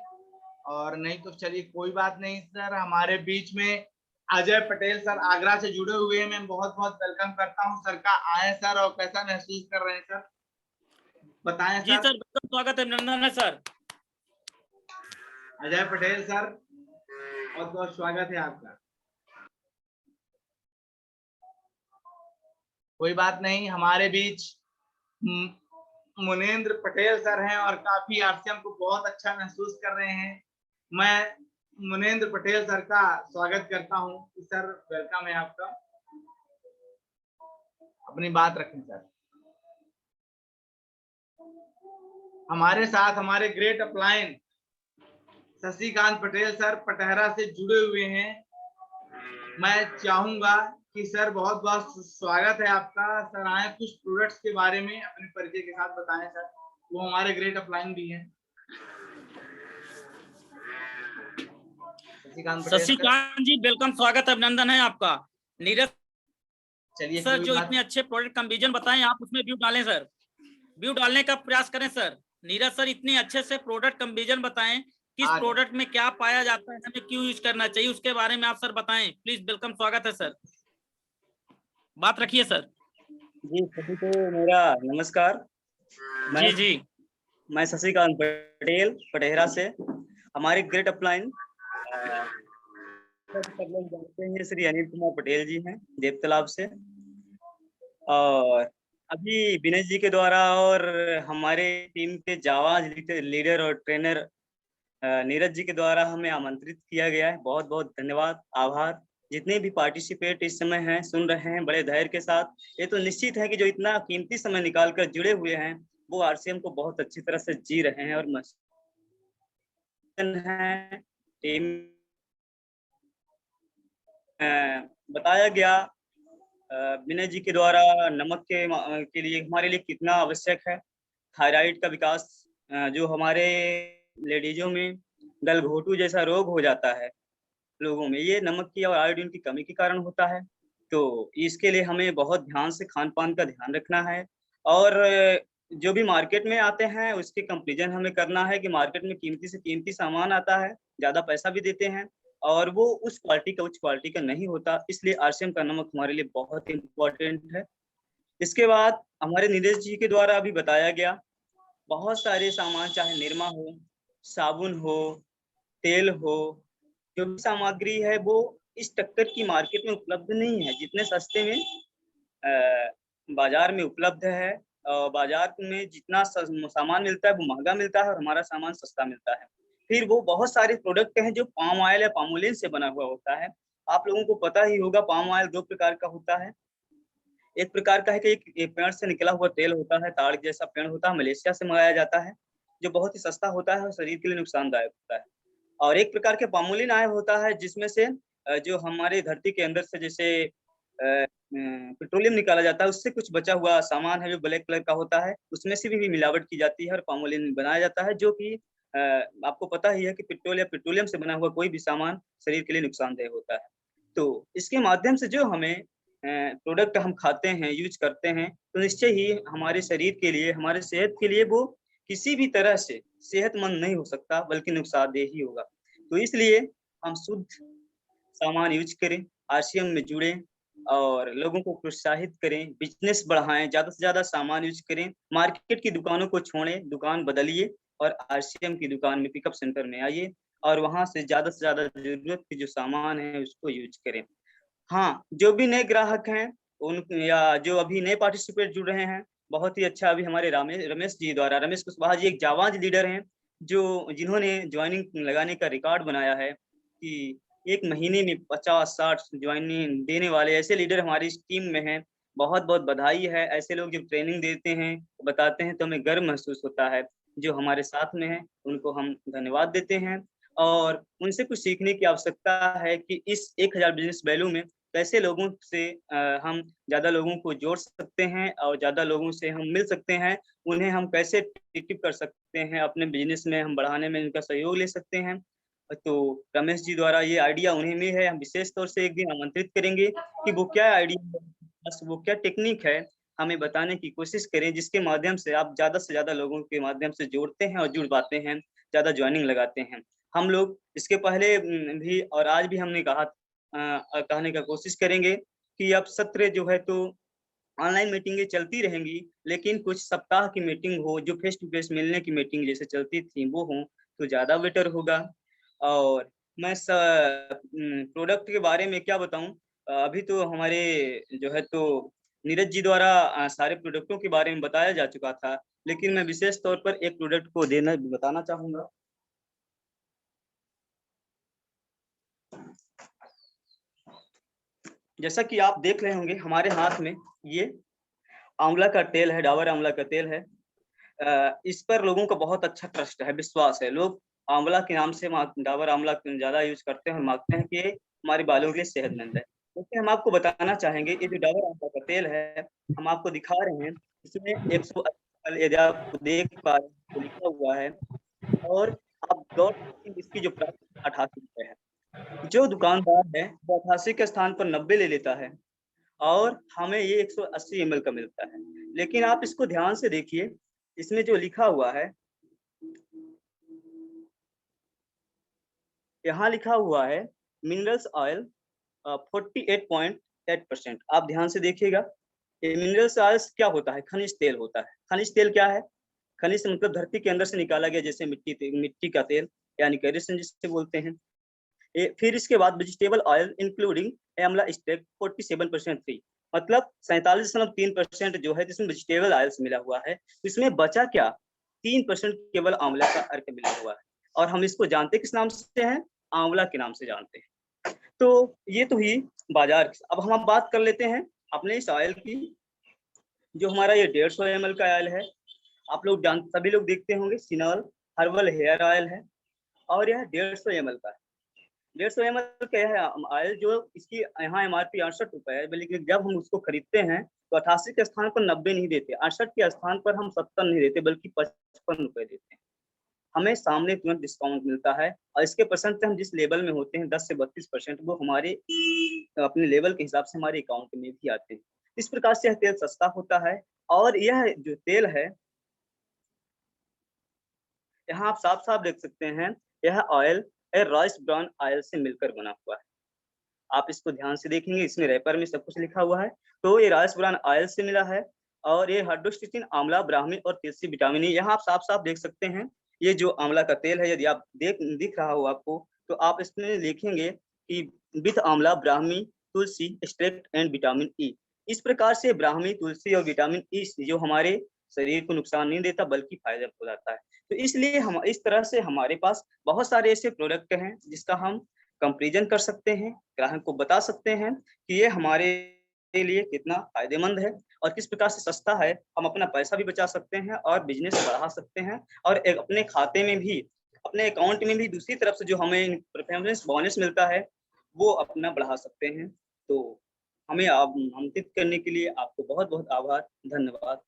और नहीं तो चलिए कोई बात नहीं सर। हमारे बीच में अजय पटेल सर आगरा से जुड़े हुए हैं, मैं बहुत बहुत वेलकम करता हूं सर का। आए सर, और कैसा महसूस कर रहे हैं सर, बताएं जी सर। सर वेलकम, स्वागत है, अभिनंदन है सर। अजय पटेल सर, बहुत बहुत स्वागत है आपका। कोई बात नहीं, हमारे बीच मुनेंद्र पटेल सर हैं, और काफी आपसे हमको बहुत अच्छा महसूस कर रहे हैं। मैं मुनेंद्र पटेल सर का स्वागत करता हूं। सर वेलकम है आपका, अपनी बात रखें सर। हमारे साथ हमारे great upline Shashikant Patel sir Patahra से जुड़े हुए हैं। मैं चाहूंगा कि सर बहुत बहुत स्वागत है आपका। सर आए कुछ प्रोडक्ट्स के बारे में अपने परिचय के साथ बताएं सर, वो हमारे ग्रेट अपलाइन भी हैं। शशिकांत पटेल सर। शशिकांत जी वेलकम, स्वागत अभिनंदन है आपका। नीरज चलिए सर जो इतने अच्छे प्रोडक्ट कंपैरिजन बताएं आप उसमें व्यू डालें सर, व्यू डालने का प्रयास करें सर। नीरज सर इतने अच्छे से प्रोडक्ट कंपैरिजन बताएं, किस प्रोडक्ट में क्या पाया जाता है, हमें क्यों यूज करना चाहिए, उसके बारे में आप सर बताएं प्लीज। वेलकम, स्वागत है सर, बात रखिए सर। जी सभी को मेरा नमस्कार। मैं शशिकांत पटेल पटेहरा से। हमारे ग्रेट अपलाइन सब लोग जानते हैं श्री अनिल कुमार पटेल जी हैं देवतालाब से, और अभी विनय जी के द्वारा और हमारे टीम के जावाज लीडर और ट्रेनर नीरज जी के द्वारा हमें आमंत्रित किया गया है। बहुत बहुत धन्यवाद, आभार। जितने भी पार्टिसिपेट इस समय हैं, सुन रहे हैं बड़े धैर्य के साथ, ये तो निश्चित है कि जो इतना कीमती समय निकाल कर जुड़े हुए हैं वो आरसीएम को बहुत अच्छी तरह से जी रहे हैं। और है टीम बताया गया विनय जी के द्वारा नमक के लिए हमारे लिए कितना आवश्यक है। थायराइड का विकास जो हमारे लेडीजों में गलघोटू जैसा रोग हो जाता है लोगों में, ये नमक की और आयोडीन की कमी के कारण होता है। तो इसके लिए हमें बहुत ध्यान से खान पान का ध्यान रखना है, और जो भी मार्केट में आते हैं उसके कंपेरिजन हमें करना है कि मार्केट में कीमती से कीमती सामान आता है, ज्यादा पैसा भी देते हैं और वो उस क्वालिटी का उच्च क्वालिटी का नहीं होता। इसलिए आरसीएम का नमक हमारे लिए बहुत इम्पोर्टेंट है। इसके बाद हमारे नीरज जी के द्वारा अभी बताया गया बहुत सारे सामान, चाहे निरमा हो, साबुन हो, तेल हो, जो भी सामग्री है वो इस टक्कर की मार्केट में उपलब्ध नहीं है जितने सस्ते में बाजार में उपलब्ध है। बाजार में जितना सामान मिलता है वो महंगा मिलता है और हमारा सामान सस्ता मिलता है। फिर वो बहुत सारे प्रोडक्ट हैं जो पाम ऑयल या पामोलिन से बना हुआ होता है। आप लोगों को पता ही होगा पाम ऑयल दो प्रकार का होता है। एक प्रकार का है कि एक पेड़ से निकला हुआ तेल होता है, ताड़ जैसा पेड़ होता है, मलेशिया से मंगाया जाता है, जो बहुत ही सस्ता होता है और शरीर के लिए नुकसानदायक होता है। और एक प्रकार के पामोलिन ऑयल होता है जिसमें से जो हमारे धरती के अंदर से जैसे पेट्रोलियम निकाला जाता है उससे कुछ बचा हुआ सामान है जो ब्लैक कलर का होता है, उसमें से भी मिलावट की जाती है और पामोलिन बनाया जाता है, जो कि आपको पता ही है कि पेट्रोल या पेट्रोलियम से बना हुआ कोई भी सामान शरीर के लिए नुकसानदेह होता है। तो इसके माध्यम से जो हमें प्रोडक्ट हम खाते हैं, यूज करते हैं, तो निश्चय ही हमारे शरीर के लिए, हमारे सेहत के लिए वो किसी भी तरह से सेहतमंद नहीं हो सकता बल्कि नुकसानदेह ही होगा। तो इसलिए हम शुद्ध सामान यूज करें, आरसीएम में जुड़ें और लोगों को प्रोत्साहित करें, बिजनेस बढ़ाएं, ज्यादा से ज्यादा सामान यूज करें, मार्केट की दुकानों को छोड़ें, दुकान बदलिए और आरसीएम की दुकान में पिकअप सेंटर में आइए और वहां से ज्यादा जरूरत के जो सामान है उसको यूज करें। हाँ, जो भी नए ग्राहक हैं उन या जो अभी नए पार्टिसिपेट जुड़ रहे हैं, बहुत ही अच्छा। अभी हमारे रमेश जी द्वारा, रमेश कुशवाहा जी एक जाबाज लीडर हैं जिन्होंने ज्वाइनिंग लगाने का रिकॉर्ड बनाया है कि एक महीने में 50-60 ज्वाइनिंग देने वाले ऐसे लीडर हमारी इस टीम में हैं। बहुत बहुत बधाई है। ऐसे लोग जब ट्रेनिंग देते हैं, बताते हैं तो हमें गर्व महसूस होता है। जो हमारे साथ में है उनको हम धन्यवाद देते हैं और उनसे कुछ सीखने की आवश्यकता है कि इस 1000 बिजनेस वैल्यू में कैसे लोगों से हम ज्यादा लोगों को जोड़ सकते हैं और ज्यादा लोगों से हम मिल सकते हैं, उन्हें हम कैसे ट्रीट कर सकते हैं, अपने बिजनेस में हम बढ़ाने में इनका सहयोग ले सकते हैं। तो रमेश जी द्वारा ये आइडिया उन्हें में है। हम विशेष तौर से एक दिन आमंत्रित करेंगे कि वो क्या आइडिया है, वो क्या टेक्निक है, हमें बताने की कोशिश करें, जिसके माध्यम से आप ज्यादा से ज्यादा लोगों के माध्यम से जोड़ते हैं और जुड़ पाते हैं, ज्यादा ज्वाइनिंग लगाते हैं। हम लोग इसके पहले भी और आज भी हमने कहा कहने का कोशिश करेंगे कि अब सत्र जो है तो ऑनलाइन मीटिंगें चलती रहेंगी, लेकिन कुछ सप्ताह की मीटिंग हो, जो फेस टू फेस मिलने की मीटिंग जैसे चलती थी वो हो तो ज्यादा बेटर होगा। और मैं प्रोडक्ट के बारे में क्या बताऊं, अभी तो हमारे जो है तो नीरज जी द्वारा सारे प्रोडक्टों के बारे में बताया जा चुका था, लेकिन मैं विशेष तौर पर एक प्रोडक्ट को बताना चाहूंगा। जैसा कि आप देख रहे होंगे हमारे हाथ में ये आंवला का तेल है, डाबर आंवला का तेल है। इस पर लोगों का बहुत अच्छा ट्रस्ट है, विश्वास है। लोग आंवला के नाम से डाबर आंवला ज्यादा यूज करते हैं और मानते हैं कि ये हमारे बालों के लिए सेहतमंद है। क्योंकि हम आपको बताना चाहेंगे, ये जो डाबर आंवला का तेल है हम आपको दिखा रहे हैं, इसमें 180, यदि आप देख पा रहे हैं तो लिखा हुआ है, और आप गौर करें इसकी जो प्राइस 88 रुपए है। जो दुकानदार है वो 88 के स्थान पर 90 ले लेता है और हमें ये 180 ml का मिलता है। लेकिन आप इसको ध्यान से देखिए, इसमें जो लिखा हुआ है, यहाँ लिखा हुआ है मिनरल्स ऑयल 48.8%। आप ध्यान से देखिएगा, ये मिनरल्स ऑयल क्या होता है? खनिज तेल होता है। खनिज तेल क्या है? खनिज मतलब धरती के अंदर से निकाला गया, जैसे मिट्टी का तेल यानी केरोसिन जिसे बोलते हैं। फिर इसके बाद वेजिटेबल ऑयल इंक्लूडिंग आंवला एक्सट्रैक्ट 47% फ्री, मतलब 47.3% जो है जिसमें वेजिटेबल ऑयल से मिला हुआ है। इसमें बचा क्या? 3% केवल आंवला का अर्क मिला हुआ है, और हम इसको जानते किस नाम से हैं? आंवला के नाम से जानते हैं। तो ये तो ही बाजार। अब हम बात कर लेते हैं अपने इस ऑयल की। जो हमारा ये 150 ml का ऑयल है, आप लोग सभी लोग देखते होंगे सिनॉल हर्बल हेयर ऑयल है, और यह 150 ml का है। 150 ml का है ऑयल, जो इसकी यहाँ MRP 68 रुपए है, लेकिन जब हम उसको खरीदते हैं तो 88 के स्थान पर 90 नहीं देते, 68 के स्थान पर हम 70 नहीं देते, बल्कि 55 रुपए देते हैं। हमें सामने तुरंत डिस्काउंट मिलता है, और इसके परसेंट हम जिस लेवल में होते हैं 10 से 32%, वो हमारे अपने लेवल के हिसाब से हमारे अकाउंट में भी आते हैं। इस प्रकार से यह तेल सस्ता होता है। और यह जो तेल है, यहाँ आप साफ साफ देख सकते हैं, यह ऑयल राइस ब्राउन ऑयल से मिलकर बना हुआ है। आप इसको ध्यान से देखेंगे, इसमें रैपर में सब कुछ लिखा हुआ है। तो ये राइस ब्राउन ऑयल से मिला है, और ये हाइड्रोक्सिटिन, आंवला, ब्राह्मी और तुलसी विटामिन ई। यहाँ आप साफ साफ देख सकते हैं, ये जो आंवला का तेल है, यदि आप दिख रहा हो आपको, तो आप इसमें लिखेंगे कि विथ आंवला, ब्राह्मी, तुलसी एक्सट्रैक्ट एंड विटामिन ई। इस प्रकार से ब्राह्मी, तुलसी और विटामिन ई जो हमारे शरीर को नुकसान नहीं देता बल्कि फायदा पहुंचाता है। तो इसलिए हम इस तरह से हमारे पास बहुत सारे ऐसे प्रोडक्ट हैं जिसका हम कंपैरिजन कर सकते हैं, ग्राहक को बता सकते हैं कि ये हमारे लिए कितना फायदेमंद है और किस प्रकार से सस्ता है। हम अपना पैसा भी बचा सकते हैं और बिजनेस बढ़ा सकते हैं, और एक अपने खाते में भी, अपने अकाउंट में भी दूसरी तरफ से जो हमें परफॉर्मेंस बोनस मिलता है वो अपना बढ़ा सकते हैं। तो हमें आमंत्रित करने के लिए आपको बहुत बहुत आभार, धन्यवाद।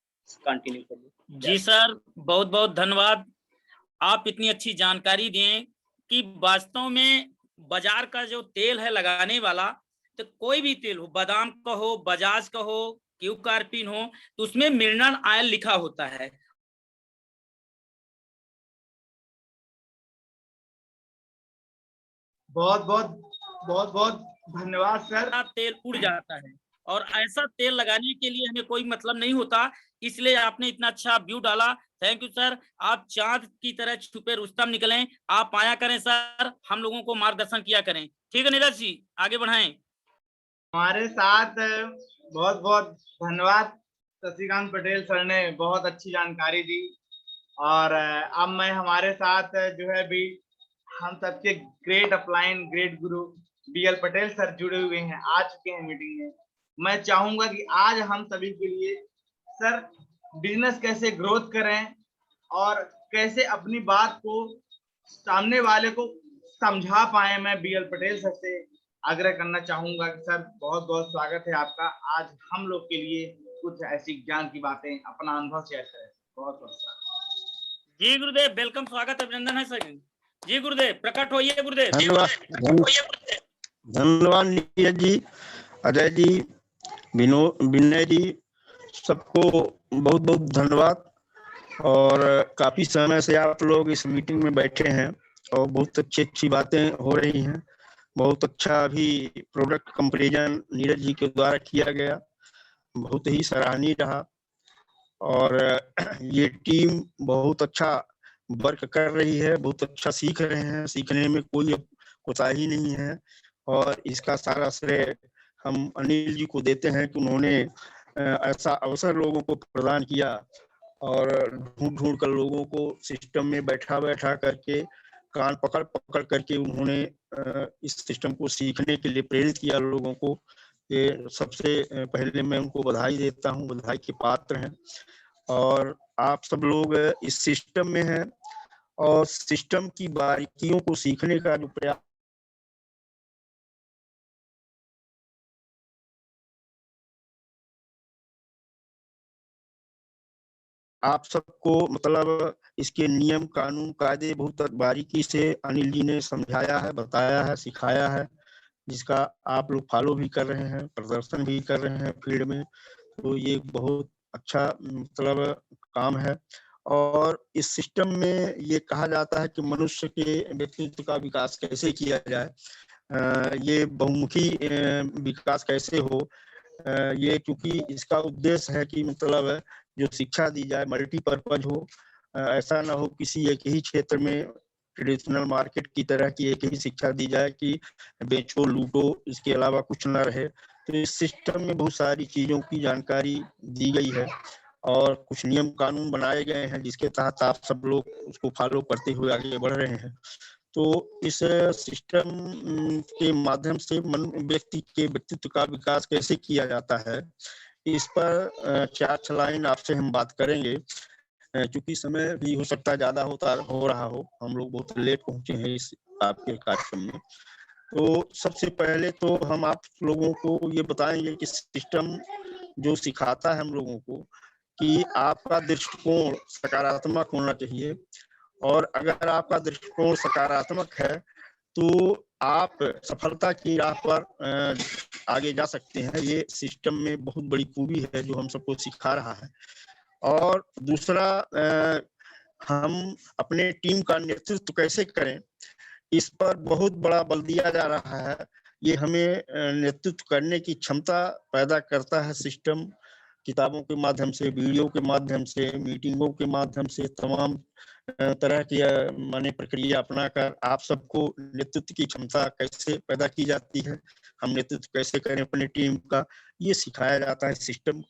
कंटिन्यू करिए। जी सर, बहुत बहुत धन्यवाद। आप इतनी अच्छी जानकारी दें कि वास्तव में बाजार का जो तेल है लगाने वाला, तो कोई भी तेल हो, बादाम का हो, बजाज का हो, क्यू कार्पिन हो, तो उसमें मिनरल ऑयल लिखा होता है। बहुत बहुत धन्यवाद सर। तेल उड़ जाता है, और ऐसा तेल लगाने के लिए हमें कोई मतलब नहीं होता, इसलिए आपने इतना अच्छा व्यू डाला। Thank you sir. आप चांद की तरह छुपे रुस्तम निकलें, आप आया करें सर, हम लोगों को मार्गदर्शन किया करें। ठीक है नीरज जी, आगे बढ़ाएं। हमारे साथ बहुत बहुत धन्यवाद, शशिकांत पटेल सर ने बहुत अच्छी जानकारी दी। और अब मैं हमारे साथ जो है भी हम सबके ग्रेट अपलाइन, ग्रेट गुरु BL पटेल सर जुड़े हुए हैं, आ चुके हैं मीटिंग में। मैं चाहूंगा कि आज हम सभी के लिए सर बिजनेस कैसे ग्रोथ करें और कैसे अपनी बात को सामने वाले को समझा पाए, मैं BL पटेल सर से आग्रह करना चाहूंगा कि सर बहुत बहुत स्वागत है आपका। आज हम लोग के लिए कुछ ऐसी ज्ञान की बातें, अपना अनुभव शेयर करें। बहुत बहुत स्वागत। जी गुरुदेव, वेलकम, स्वागत, अभिनंदन है सर। जी गुरुदेव, प्रकट होइए गुरुदेव। धन्यवाद नीरज जी, अजय जी, विनय जी, सबको बहुत बहुत धन्यवाद। और काफी समय से आप लोग इस मीटिंग में बैठे हैं और बहुत अच्छी बातें हो रही हैं। बहुत अच्छा अभी प्रोडक्ट कंपैरिजन नीरज जी के द्वारा किया गया, बहुत ही सराहनीय रहा। और ये टीम बहुत अच्छा वर्क कर रही है, बहुत अच्छा सीख रहे हैं, सीखने में कोई कोताही नहीं है। और इसका सारा श्रेय हम अनिल जी को देते हैं कि उन्होंने ऐसा अवसर लोगों को प्रदान किया, और ढूंढ कर लोगों को सिस्टम में बैठा करके, कान पकड़ करके उन्होंने इस सिस्टम को सीखने के लिए प्रेरित किया लोगों को। ये सबसे पहले मैं उनको बधाई देता हूँ, बधाई के पात्र हैं। और आप सब लोग इस सिस्टम में हैं और सिस्टम की बारीकियों को सीखने का जो प्रयास आप सबको मतलब इसके नियम कानून कायदे बहुत बारीकी से अनिल जी ने समझाया है, बताया है, सिखाया है, जिसका आप लोग फॉलो भी कर रहे हैं, प्रदर्शन भी कर रहे हैं फील्ड में। तो ये बहुत अच्छा मतलब काम है। और इस सिस्टम में ये कहा जाता है कि मनुष्य के व्यक्तित्व का विकास कैसे किया जाए, ये बहुमुखी विकास कैसे हो, ये क्योंकि इसका उद्देश्य है कि मतलब जो शिक्षा दी जाए मल्टीपर्पज हो, ऐसा ना हो किसी एक ही क्षेत्र में ट्रेडिशनल मार्केट की तरह की एक ही शिक्षा दी जाए कि बेचो लूटो, इसके अलावा कुछ ना रहे। तो इस सिस्टम में बहुत सारी चीजों की जानकारी दी गई है और कुछ नियम कानून बनाए गए हैं जिसके तहत आप सब लोग उसको फॉलो करते हुए आगे बढ़ रहे हैं। तो इस सिस्टम के माध्यम से व्यक्ति के व्यक्तित्व का विकास कैसे किया जाता है, इस पर 4 लाइन आपसे हम बात करेंगे। क्योंकि समय भी हो सकता है ज्यादा हो रहा हो, हम लोग बहुत लेट पहुंचे हैं इस आपके कार्यक्रम में। तो सबसे पहले तो हम आप लोगों को ये बताएंगे कि सिस्टम जो सिखाता है हम लोगों को कि आपका दृष्टिकोण सकारात्मक होना चाहिए, और अगर आपका दृष्टिकोण सकारात्मक है तो आप सफलता की राह पर आगे जा सकते हैं। ये सिस्टम में बहुत बड़ी खूबी है जो हम सबको सिखा रहा है। और दूसरा, हम अपने टीम का नेतृत्व कैसे करें, इस पर बहुत बड़ा बल दिया जा रहा है। ये हमें नेतृत्व करने की क्षमता पैदा करता है सिस्टम, किताबों के माध्यम से, वीडियो के माध्यम से, मीटिंगों के माध्यम से, तमाम तरह की माने प्रक्रिया अपनाकर आप सबको नेतृत्व की क्षमता कैसे पैदा की जाती है, हम नेतृत्व कैसे करें अपनी टीम का, ये सिखाया जाता है। सिस्टम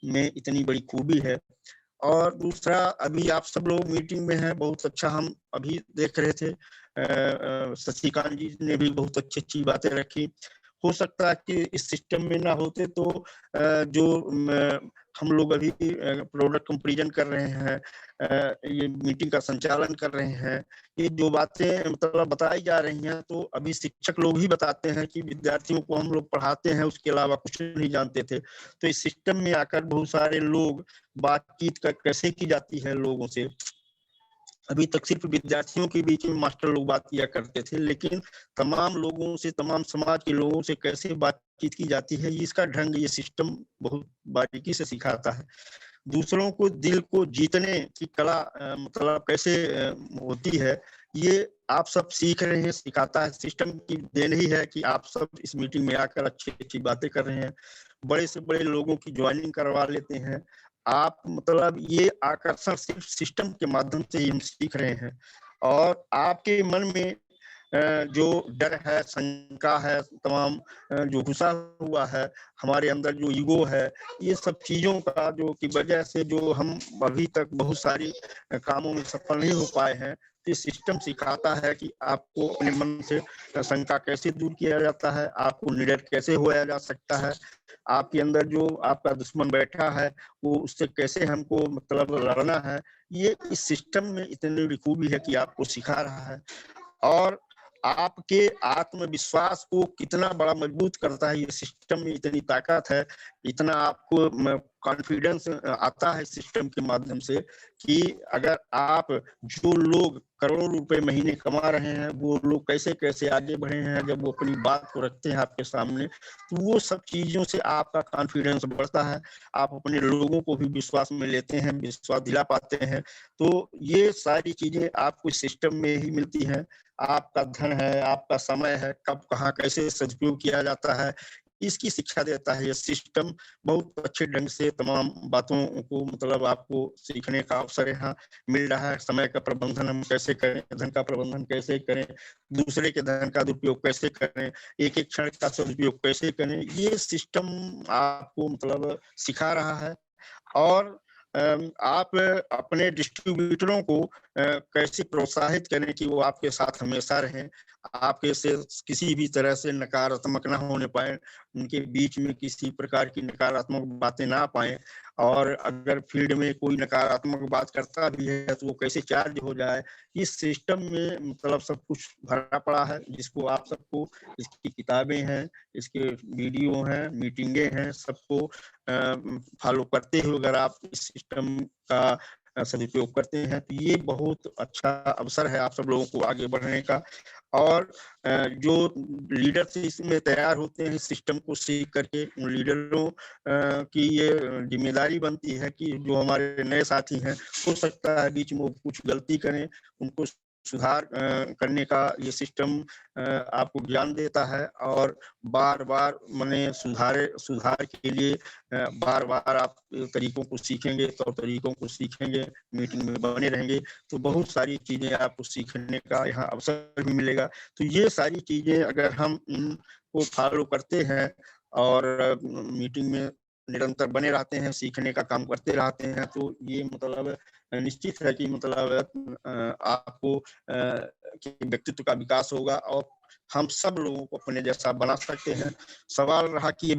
में इतनी बड़ी खूबी है। और दूसरा, अभी आप सब लोग मीटिंग में हैं, बहुत अच्छा हम अभी देख रहे थे, शशिकांत जी ने भी बहुत अच्छी अच्छी बातें रखी। हो सकता है कि इस सिस्टम में ना होते तो जो हम लोग अभी प्रोडक्ट कंपैरिजन कर रहे हैं, ये मीटिंग का संचालन कर रहे हैं, ये जो बातें मतलब बताई जा रही हैं, तो अभी शिक्षक लोग ही बताते हैं कि विद्यार्थियों को हम लोग पढ़ाते हैं, उसके अलावा कुछ नहीं जानते थे। तो इस सिस्टम में आकर बहुत सारे लोग बातचीत कैसे की जाती है लोगों से, अभी तक सिर्फ विद्यार्थियों के बीच में मास्टर लोग बात किया करते थे, लेकिन तमाम लोगों से, तमाम समाज के लोगों से कैसे बातचीत की जाती है, इसका ढंग ये सिस्टम बहुत बारीकी से सिखाता है। दूसरों को दिल को जीतने की कला मतलब कैसे होती है, ये आप सब सीख रहे हैं, सिखाता है। सिस्टम की देन ही है कि आप सब इस मीटिंग में आकर अच्छी अच्छी बातें कर रहे हैं, बड़े से बड़े लोगों की ज्वाइनिंग करवा लेते हैं आप। मतलब ये आकर्षण सिर्फ सिस्टम के माध्यम से ही हम सीख रहे हैं। और आपके मन में जो डर है, शंका है, तमाम जो घुसा हुआ है हमारे अंदर, जो ईगो है, ये सब चीजों का जो की वजह से जो हम अभी तक बहुत सारी कामों में सफल नहीं हो पाए हैं, तो सिस्टम सिखाता है कि आपको अपने मन से शंका कैसे दूर किया जाता है, आपको निडर कैसे होया जा सकता है, आपके अंदर जो आपका दुश्मन बैठा है वो उससे कैसे हमको मतलब लड़ना है। ये इस सिस्टम में इतनी बड़ी खूबी है कि आपको सिखा रहा है। और आपके आत्मविश्वास को कितना बड़ा मजबूत करता है, ये सिस्टम में इतनी ताकत है, इतना आपको कॉन्फिडेंस आता है सिस्टम के माध्यम से कि अगर आप, जो लोग करोड़ों रुपए महीने कमा रहे हैं, वो लोग कैसे कैसे आगे बढ़े हैं, जब वो अपनी बात को रखते हैं आपके सामने, तो वो सब चीजों से आपका कॉन्फिडेंस बढ़ता है, आप अपने लोगों को भी विश्वास में लेते हैं, विश्वास दिला पाते हैं। तो ये सारी चीजें आपको सिस्टम में ही मिलती हैं। आपका धन है, आपका समय है, कब कहाँ कैसे सदुपयोग किया जाता है, इसकी शिक्षा देता है ये सिस्टम। बहुत अच्छे ढंग से तमाम बातों को मतलब आपको सीखने का अवसर यहाँ मिल रहा है। समय का प्रबंधन हम कैसे करें, धन का प्रबंधन कैसे करें, दूसरे के धन का दुरुपयोग कैसे करें, एक एक क्षण का सदुपयोग कैसे करें, ये सिस्टम आपको मतलब सिखा रहा है। और आप अपने डिस्ट्रीब्यूटरों को कैसे प्रोत्साहित करें कि वो आपके साथ हमेशा रहें, आपके से किसी भी तरह से नकारात्मक ना होने पाए, उनके बीच में किसी प्रकार की नकारात्मक बातें ना पाए। और अगर फील्ड में कोई नकारात्मक बात करता भी है तो वो कैसे चार्ज हो जाए। इस सिस्टम में मतलब सब कुछ भरा पड़ा है, जिसको आप सबको, इसकी किताबें हैं, इसके वीडियो हैं, मीटिंगें हैं, सबको फॉलो करते हुए अगर आप इस सिस्टम का सदुपयोग करते हैं तो ये बहुत अच्छा अवसर है आप सब लोगों को आगे बढ़ने का। और जो लीडर्स इसमें तैयार होते हैं सिस्टम को सीख करके, उन लीडरों की ये जिम्मेदारी बनती है कि जो हमारे नए साथी हैं, हो सकता है बीच में वो कुछ गलती करें, उनको सुधार करने का ये सिस्टम आपको ज्ञान देता है। और बार बार माने सुधार के लिए बार बार आप तरीकों को सीखेंगे, तौर तरीकों को सीखेंगे, मीटिंग में बने रहेंगे तो बहुत सारी चीजें आपको सीखने का यहाँ अवसर भी मिलेगा। तो ये सारी चीजें अगर हम इनको फॉलो करते हैं और मीटिंग में निरंतर बने रहते हैं, सीखने का काम करते रहते हैं, तो ये मतलब निश्चित है कि मतलब आपको व्यक्तित्व का विकास होगा और हम सब लोगों को अपने जैसा बना सकते हैं। सवाल रहा कि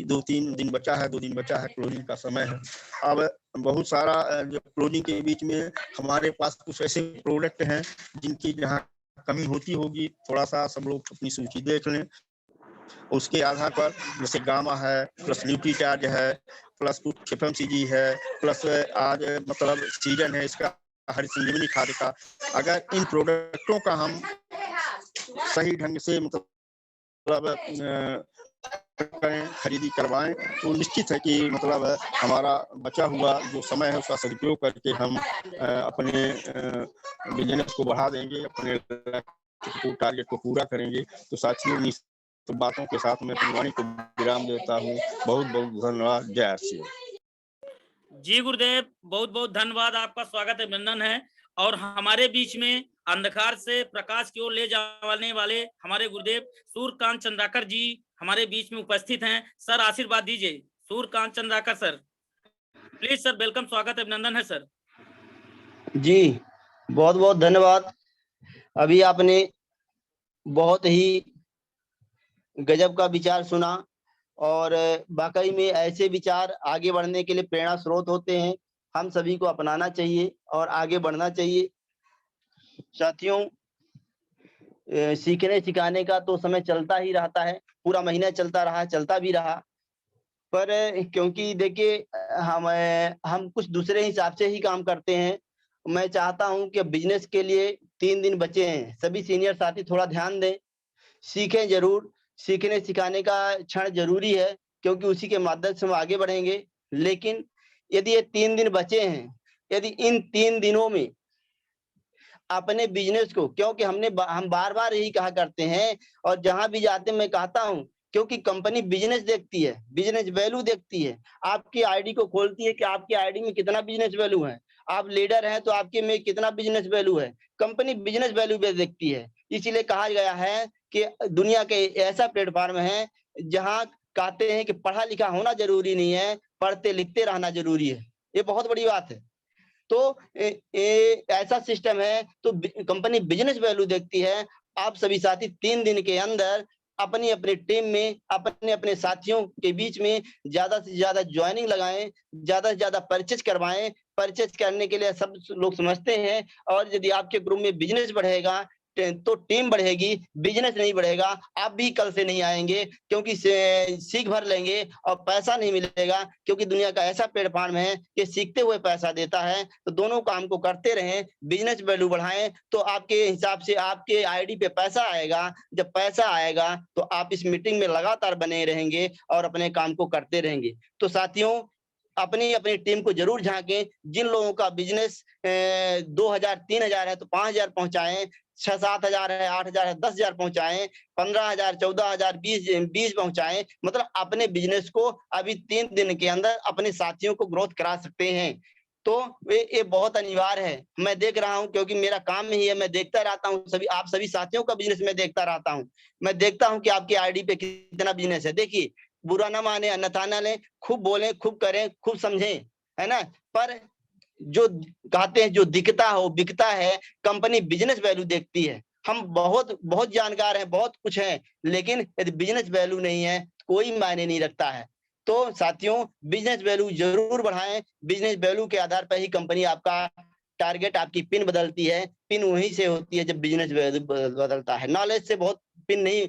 2-3 दिन बचा है, 2 दिन बचा है, क्लोजिंग का समय है। अब बहुत सारा जो क्लोजिंग के बीच में हमारे पास कुछ ऐसे प्रोडक्ट हैं जिनकी जहाँ कमी होती होगी, थोड़ा सा सब लोग अपनी सूची देख लें। उसके आधार पर जैसे गामा है, प्लस न्यूट्रीचार्ज है, प्लस कुछ FMCG है, प्लस आज मतलब सीजन है इसका हरी संजीवनी खाद का। अगर इन प्रोडक्टों का हम सही ढंग से मतलब करें, खरीदी करवाएं तो निश्चित है कि मतलब हमारा बचा हुआ जो समय है उसका सदुपयोग करके हम अपने बिजनेस को बढ़ा देंगे, अपने टारगेट को पूरा करेंगे। तो साथियों, तो बातों के साथ मैं अपनी वाणी को विराम देता हूँ। बहुत बहुत धन्यवाद। जय श्री जी गुरुदेव, बहुत बहुत धन्यवाद, आपका स्वागत अभिनंदन है। और हमारे बीच में अंधकार से प्रकाश की ओर ले जाने वाले हमारे गुरुदेव सूर्यकांत चंद्राकर जी हमारे बीच में उपस्थित हैं। सर आशीर्वाद दीजिए। Suryakant Chandrakar sir, please sir, welcome, स्वागत अभिनंदन है सर। जी बहुत बहुत धन्यवाद। अभी आपने बहुत ही गजब का विचार सुना और वाकई में ऐसे विचार आगे बढ़ने के लिए प्रेरणा स्रोत होते हैं। हम सभी को अपनाना चाहिए और आगे बढ़ना चाहिए। साथियों, सीखने सिखाने का तो समय चलता ही रहता है, पूरा महीना चलता रहा, चलता भी रहा। पर क्योंकि देखिए हम कुछ दूसरे हिसाब से ही काम करते हैं। मैं चाहता हूं कि बिजनेस के लिए 3 दिन बचे हैं, सभी सीनियर साथी थोड़ा ध्यान दें, सीखें जरूर। सीखने सिखाने का क्षण जरूरी है क्योंकि उसी के माध्यम से हम आगे बढ़ेंगे। लेकिन यदि ये 3 दिन बचे हैं, यदि इन 3 दिनों में अपने बिजनेस को, क्योंकि हम बार बार यही कहा करते हैं और जहां भी जाते मैं कहता हूं, क्योंकि कंपनी बिजनेस देखती है, बिजनेस वैल्यू देखती है। आपकी आईडी को खोलती है कि आपकी आईडी में कितना बिजनेस वैल्यू है। आप लीडर हैं तो आपके में कितना बिजनेस वैल्यू है। कंपनी बिजनेस वैल्यू बेस देखती है। इसीलिए कहा गया है कि दुनिया के ऐसा प्लेटफॉर्म है जहां कहते हैं कि पढ़ा लिखा होना जरूरी नहीं है, पढ़ते लिखते रहना जरूरी है। ये बहुत बड़ी बात है। तो ऐसा सिस्टम है, तो कंपनी बिजनेस वैल्यू देखती है। आप सभी साथी 3 दिन के अंदर अपनी अपनी टीम में अपने अपने साथियों के बीच में ज्यादा से ज्यादा ज्वाइनिंग लगाएं, ज्यादा से ज्यादा परचेज करवाएं। परचेज करने के लिए सब लोग समझते हैं। और यदि आपके ग्रुप में बिजनेस बढ़ेगा तो टीम बढ़ेगी, बिजनेस नहीं बढ़ेगा। आप भी कल से नहीं आएंगे क्योंकि सीख भर लेंगे और पैसा नहीं मिलेगा, क्योंकि दुनिया का ऐसा प्लेटफॉर्म है कि सीखते हुए पैसा देता है। तो दोनों काम को करते रहें, बिजनेस वैल्यू बढ़ाएं तो आपके हिसाब से आपके आईडी पे पैसा आएगा। जब पैसा आएगा तो आप इस मीटिंग में लगातार बने रहेंगे और अपने काम को करते रहेंगे। तो साथियों, अपनी अपनी टीम को जरूर झांकें। जिन लोगों का बिजनेस 2000 3000 है तो 5000 पहुंचाएं, 6-7 हजार है, 8 हजार है, 10 हजार पहुंचाएं, 15 हजार, 14 हजार, 20 पहुंचाएं। मतलब अपने बिजनेस को अभी 3 दिन के अंदर अपने साथियों को ग्रोथ करा सकते हैं। तो ये बहुत अनिवार्य है। मैं देख रहा हूं क्योंकि मेरा काम ही है, मैं देखता रहता हूं आप सभी साथियों का बिजनेस में देखता रहता हूं। मैं देखता हूं कि आपकी आईडी पे कितना बिजनेस है। देखिए, बुरा ना माने, अन्यथा ना लें, खूब बोलें, खूब करें, खूब समझें, है ना। पर जो कहते हैं जो दिखता हो बिकता है, कंपनी बिजनेस वैल्यू देखती है। हम बहुत बहुत जानकार हैं, बहुत कुछ है, लेकिन यदि बिजनेस वैल्यू नहीं है कोई मायने नहीं रखता है। तो साथियों बिजनेस वैल्यू जरूर बढ़ाएं। बिजनेस वैल्यू के आधार पर ही कंपनी आपका टारगेट, आपकी पिन बदलती है। पिन वहीं से होती है जब बिजनेस वैल्यू बदलता है। नॉलेज से बहुत पिन नहीं,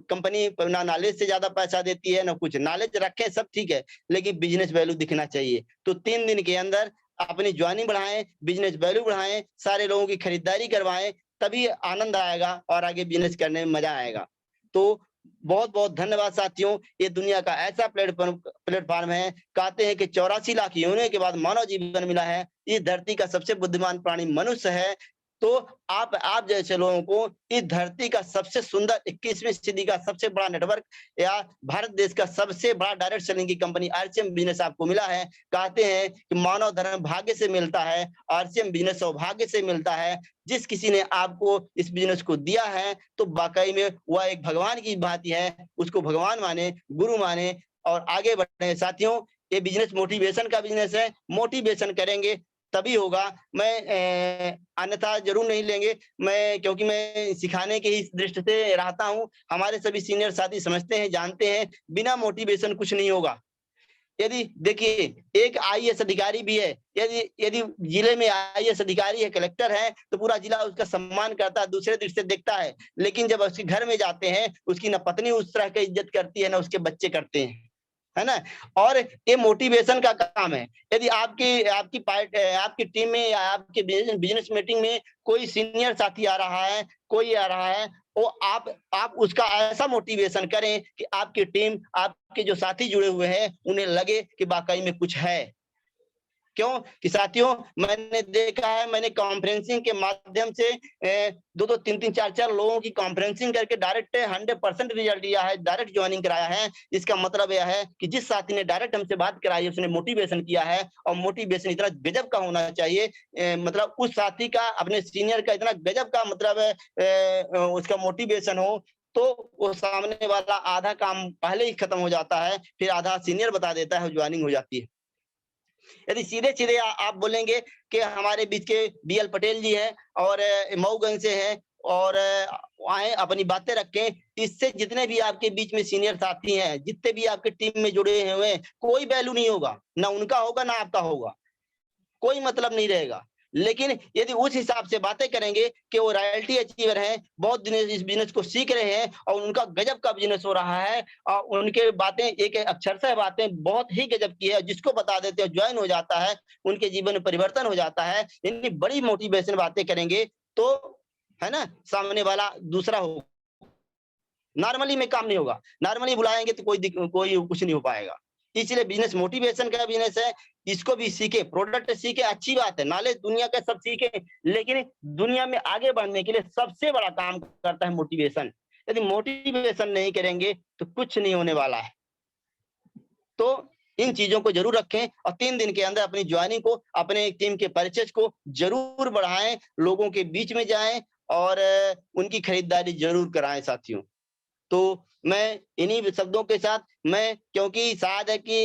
कंपनी ना नॉलेज से ज्यादा पैसा देती है ना कुछ। नॉलेज रखें सब ठीक है, लेकिन बिजनेस वैल्यू दिखना चाहिए। तो 3 दिन के अंदर अपनी ज्वाइनिंग बढ़ाएं, बिजनेस वैल्यू बढ़ाएं, सारे लोगों की खरीदारी करवाएं, तभी आनंद आएगा और आगे बिजनेस करने में मजा आएगा। तो बहुत बहुत धन्यवाद साथियों। ये दुनिया का ऐसा प्लेटफॉर्म है, कहते हैं कि 84 लाख योनियों के बाद मानव जीवन मिला है। इस धरती का सबसे बुद्धिमान प्राणी मनुष्य है। तो आप जैसे लोगों को इस धरती का सबसे सुंदर 21वीं सदी का सबसे बड़ा नेटवर्क या भारत देश का सबसे बड़ा डायरेक्ट सेलिंग की कंपनी आरसीएम बिजनेस आपको मिला है। कहते हैं कि मानव धर्म भाग्य से मिलता है, आरसीएम बिजनेस सौभाग्य से मिलता है। जिस किसी ने आपको इस बिजनेस को दिया है तो वाकई में वह एक भगवान की भांति है। उसको भगवान माने, गुरु माने और आगे बढ़े। साथियों ये बिजनेस मोटिवेशन का बिजनेस है, मोटिवेशन करेंगे तभी होगा। मैं अन्यथा जरूर नहीं लेंगे, मैं क्योंकि मैं सिखाने के ही दृष्टि से रहता हूँ। हमारे सभी सीनियर साथी समझते हैं, जानते हैं, बिना मोटिवेशन कुछ नहीं होगा। यदि देखिए एक आईएएस अधिकारी भी है, यदि जिले में आईएएस अधिकारी है, कलेक्टर है, तो पूरा जिला उसका सम्मान करता है, दूसरे दृष्टि से देखता है। लेकिन जब उसके घर में जाते हैं, उसकी ना पत्नी उस तरह की इज्जत करती है, ना उसके बच्चे करते हैं, है ना। और ये मोटिवेशन का काम है। यदि आपकी टीम में या आपके बिजनेस मीटिंग में कोई सीनियर साथी आ रहा है, कोई आ रहा है, वो आप उसका ऐसा मोटिवेशन करें कि आपकी टीम, आपके जो साथी जुड़े हुए हैं, उन्हें लगे कि वाकई में कुछ है। क्यों कि साथियों मैंने देखा है, मैंने कॉन्फ्रेंसिंग के माध्यम से 2-2, 3-3, 4-4 लोगों की कॉन्फ्रेंसिंग करके डायरेक्ट 100% रिजल्ट दिया है, डायरेक्ट ज्वाइनिंग कराया है। इसका मतलब यह है कि जिस साथी ने डायरेक्ट हमसे बात कराई, उसने मोटिवेशन किया है, और मोटिवेशन इतना गजब का होना चाहिए, मतलब उस साथी का, अपने सीनियर का इतना गजब का मतलब उसका मोटिवेशन हो, तो वो सामने वाला आधा काम पहले ही खत्म हो जाता है, फिर आधा सीनियर बता देता है, ज्वाइनिंग हो जाती है। यदि सीधे सीधे आप बोलेंगे कि हमारे बीच के बीएल पटेल जी हैं और मऊगंज से हैं और आए अपनी बातें रखें, इससे जितने भी आपके बीच में सीनियर साथी हैं, जितने भी आपके टीम में जुड़े हुए हैं, कोई वैल्यू नहीं होगा, ना उनका होगा ना आपका होगा, कोई मतलब नहीं रहेगा। लेकिन यदि उस हिसाब से बातें करेंगे कि वो रॉयल्टी अचीवर हैं, बहुत दिन इस बिजनेस को सीख रहे हैं और उनका गजब का बिजनेस हो रहा है, और उनके बातें एक अक्षरशः बातें बहुत ही गजब की है, जिसको बता देते हैं ज्वाइन हो जाता है, उनके जीवन में परिवर्तन हो जाता है। इतनी बड़ी मोटिवेशन बातें करेंगे तो, है ना, सामने वाला दूसरा हो। नॉर्मली में काम नहीं होगा, नॉर्मली बुलाएंगे तो कोई कुछ नहीं हो पाएगा। इसलिए बिजनेस मोटिवेशन का बिजनेस है, इसको भी सीखे, प्रोडक्ट सीखे, अच्छी बात है, नॉलेज दुनिया का सब सीखे, लेकिन दुनिया में आगे बढ़ने के लिए सबसे बड़ा काम करता है मोटिवेशन। यदि मोटिवेशन नहीं करेंगे तो कुछ नहीं होने वाला है। तो इन चीजों को जरूर रखें और 3 दिन के अंदर अपनी ज्वाइनिंग को, अपने टीम के परिचय को जरूर बढ़ाएं, लोगों के बीच में जाएं और उनकी खरीदारी जरूर कराएं साथियों। तो मैं इन्हीं शब्दों के साथ, मैं क्योंकि शायद है कि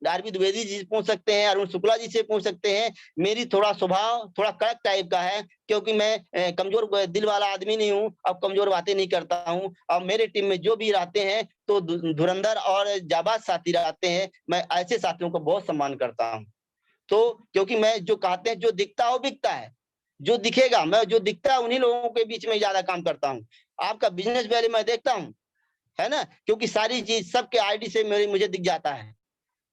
आरबी द्विवेदी जी से पूछ सकते हैं, अरुण शुक्ला जी से पूछ सकते हैं, मेरी थोड़ा स्वभाव थोड़ा कड़क टाइप का है, क्योंकि मैं कमजोर दिल वाला आदमी नहीं हूँ, अब कमजोर बातें नहीं करता हूँ। और मेरे टीम में जो भी रहते हैं तो धुरंधर और जाबाज साथी रहते हैं, मैं ऐसे साथियों को बहुत सम्मान करता हूँ। तो क्योंकि मैं जो कहते हैं, जो दिखता है वो बिकता है, जो दिखेगा, मैं जो दिखता है उन्हीं लोगों के बीच में ज्यादा काम करता हूँ। आपका बिजनेस वैल्यू मैं देखता हूँ, है ना, क्योंकि सारी चीज सबके आईडी से मुझे दिख जाता है।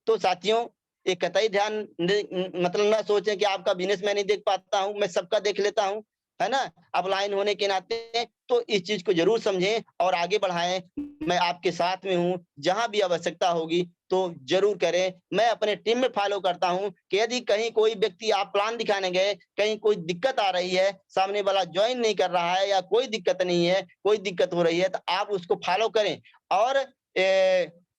तो साथियों ये कतई ध्यान मतलब ना सोचें कि आपका बिजनेस मैं नहीं देख पाता हूँ, मैं सबका देख लेता हूँ, है ना, अपलाइन होने के नाते। तो इस चीज को जरूर समझें और आगे बढ़ाएं। मैं आपके साथ में हूँ, जहां भी आवश्यकता होगी तो जरूर करें। मैं अपने टीम में फॉलो करता हूं कि यदि कहीं कोई व्यक्ति, आप प्लान दिखाने गए, कहीं कोई दिक्कत आ रही है, सामने वाला ज्वाइन नहीं कर रहा है या कोई दिक्कत नहीं है, कोई दिक्कत हो रही है, तो आप उसको फॉलो करें और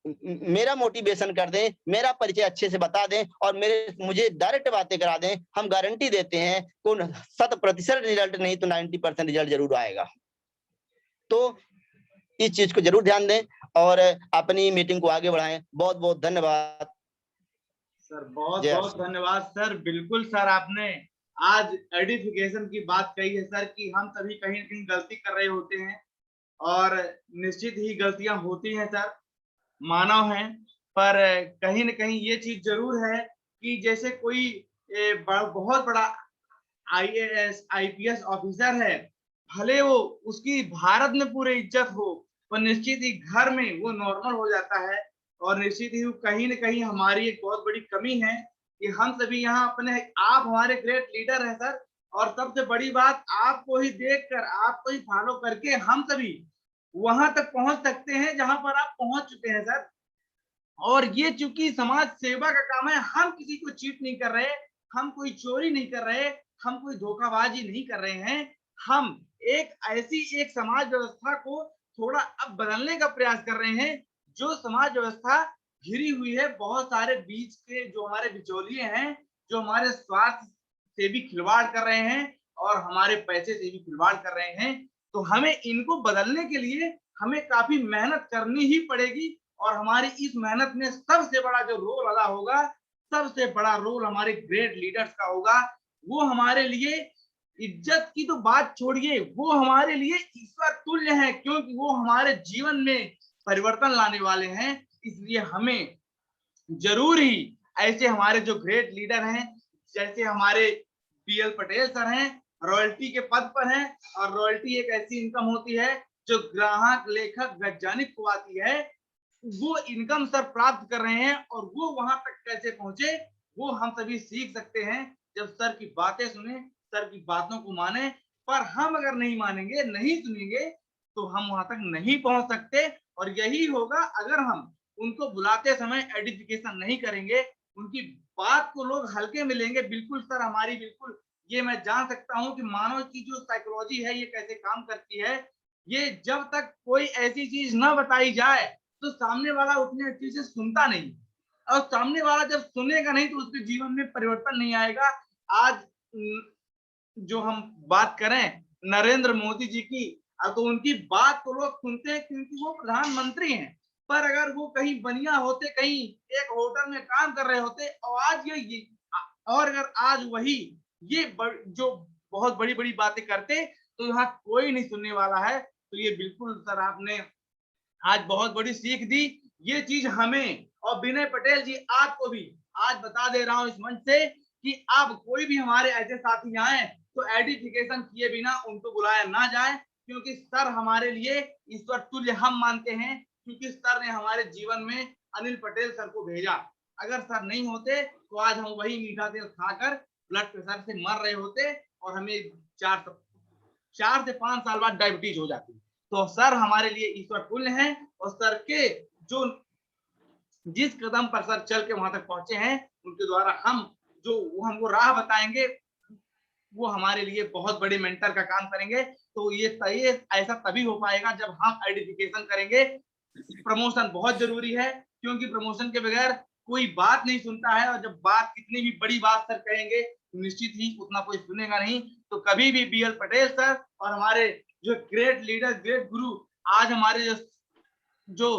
मेरा मोटिवेशन कर दें, मेरा परिचय अच्छे से बता दें और मुझे डायरेक्ट बातें करा दें। हम गारंटी देते हैं को 100% रिजल्ट नहीं तो 90% रिजल्ट जरूर आएगा। तो इस चीज को जरूर ध्यान दें और अपनी मीटिंग को आगे बढ़ाएं। बहुत बहुत धन्यवाद सर, बहुत बहुत धन्यवाद सर। बिल्कुल सर, आपने आज एडिफिकेशन की बात कही है सर, कि हम सभी कहीं ना कहीं गलती कर रहे होते हैं और निश्चित ही गलतियां होती हैं सर, मानव हैं। पर कहीं न कहीं ये चीज जरूर है कि जैसे कोई बहुत बड़ा IAS IPS ऑफिसर है, भले वो उसकी भारत में पूरे इज्जत हो, पर निश्चित ही घर में वो नॉर्मल हो जाता है। और निश्चित ही कहीं न कहीं हमारी एक बहुत बड़ी कमी है कि हम सभी यहाँ अपने, आप हमारे ग्रेट लीडर हैं सर, और सबसे बड़ी बात आपको ही देखकर, आपको ही फॉलो करके हम सभी वहां तक पहुंच सकते हैं जहां पर आप पहुंच चुके हैं सर। और ये चूंकि समाज सेवा का काम है, हम किसी को चीट नहीं कर रहे, हम कोई चोरी नहीं कर रहे, हम कोई धोखाबाजी नहीं कर रहे हैं। हम एक ऐसी एक समाज व्यवस्था को थोड़ा अब बदलने का प्रयास कर रहे हैं, जो समाज व्यवस्था घिरी हुई है बहुत सारे बीच के जो हमारे बिचौलिए हैं, जो हमारे स्वास्थ्य से भी खिलवाड़ कर रहे हैं और हमारे पैसे से भी खिलवाड़ कर रहे हैं। तो हमें इनको बदलने के लिए हमें काफी मेहनत करनी ही पड़ेगी। और हमारी इस मेहनत में सबसे बड़ा जो रोल अदा होगा, सबसे बड़ा रोल हमारे ग्रेट लीडर्स का होगा। वो हमारे लिए इज्जत की तो बात छोड़िए, वो हमारे लिए ईश्वर तुल्य है, क्योंकि वो हमारे जीवन में परिवर्तन लाने वाले हैं। इसलिए हमें जरूर ही ऐसे हमारे जो ग्रेट लीडर हैं, जैसे हमारे BL पटेल सर हैं, रॉयल्टी के पद पर हैं, और रॉयल्टी एक ऐसी इनकम होती है जो ग्राहक, लेखक, वैज्ञानिक को आती है। वो इनकम सर प्राप्त कर रहे हैं, और वो वहां तक कैसे पहुंचे वो हम सभी सीख सकते हैं जब सर की बातें सुने, सर की बातों को माने। पर हम अगर नहीं मानेंगे, नहीं सुनेंगे, तो हम वहां तक नहीं पहुंच सकते। और यही होगा अगर हम उनको बुलाते समय एडिफिकेशन नहीं करेंगे, उनकी बात को लोग हल्के में लेंगे। बिल्कुल सर, हमारी बिल्कुल ये मैं जान सकता हूं कि मानव की जो साइकोलॉजी है ये कैसे काम करती है। ये जब तक कोई ऐसी चीज ना बताई जाए तो सामने वाला उतनी अच्छी से सुनता नहीं, और सामने वाला जब सुनेगा नहीं तो उसके जीवन में परिवर्तन नहीं आएगा। आज जो हम बात करें नरेंद्र मोदी जी की, तो उनकी बात तो लोग सुनते हैं क्योंकि वो प्रधानमंत्री हैं। पर अगर वो कहीं बनिया होते, कहीं एक होटल में काम कर रहे होते, और आज ये और अगर आज वही ये जो बहुत बड़ी बड़ी बातें करते, तो यहाँ कोई नहीं सुनने वाला है। तो ये बिल्कुल सर आपने आज बहुत बड़ी सीख दी। ये चीज हमें, और विनय पटेल जी आपको भी आज बता दे रहा हूं इस मंच से कि अब कोई भी हमारे ऐसे साथी आए तो एडिफिकेशन किए बिना उनको बुलाया ना जाए, क्योंकि सर हमारे लिए ईश्वर तुल्य हम मानते हैं, क्योंकि सर ने हमारे जीवन में अनिल पटेल सर को भेजा। अगर सर नहीं होते तो आज हम वही मीठा तेल खाकर ब्लड प्रेशर से मर रहे होते, और हमें 4 से 5 साल बाद डायबिटीज हो जाती। तो सर हमारे लिए ईश्वर तुल्य हैं, और सर के जो जिस कदम पर सर चल के वहां तक पहुंचे हैं, उनके द्वारा हम जो हमको राह बताएंगे, वो हमारे लिए बहुत बड़े मेंटर का काम करेंगे। तो ये ऐसा तभी हो पाएगा जब हम आइडेंटिफिकेशन करेंगे। प्रमोशन बहुत जरूरी है, क्योंकि प्रमोशन के बगैर कोई बात नहीं सुनता है, और जब बात कितनी भी बड़ी बात सर कहेंगे तो निश्चित ही उतना कोई सुनेगा नहीं। तो कभी भी BL पटेल सर और हमारे जो ग्रेट लीडर, ग्रेट गुरु, आज हमारे जो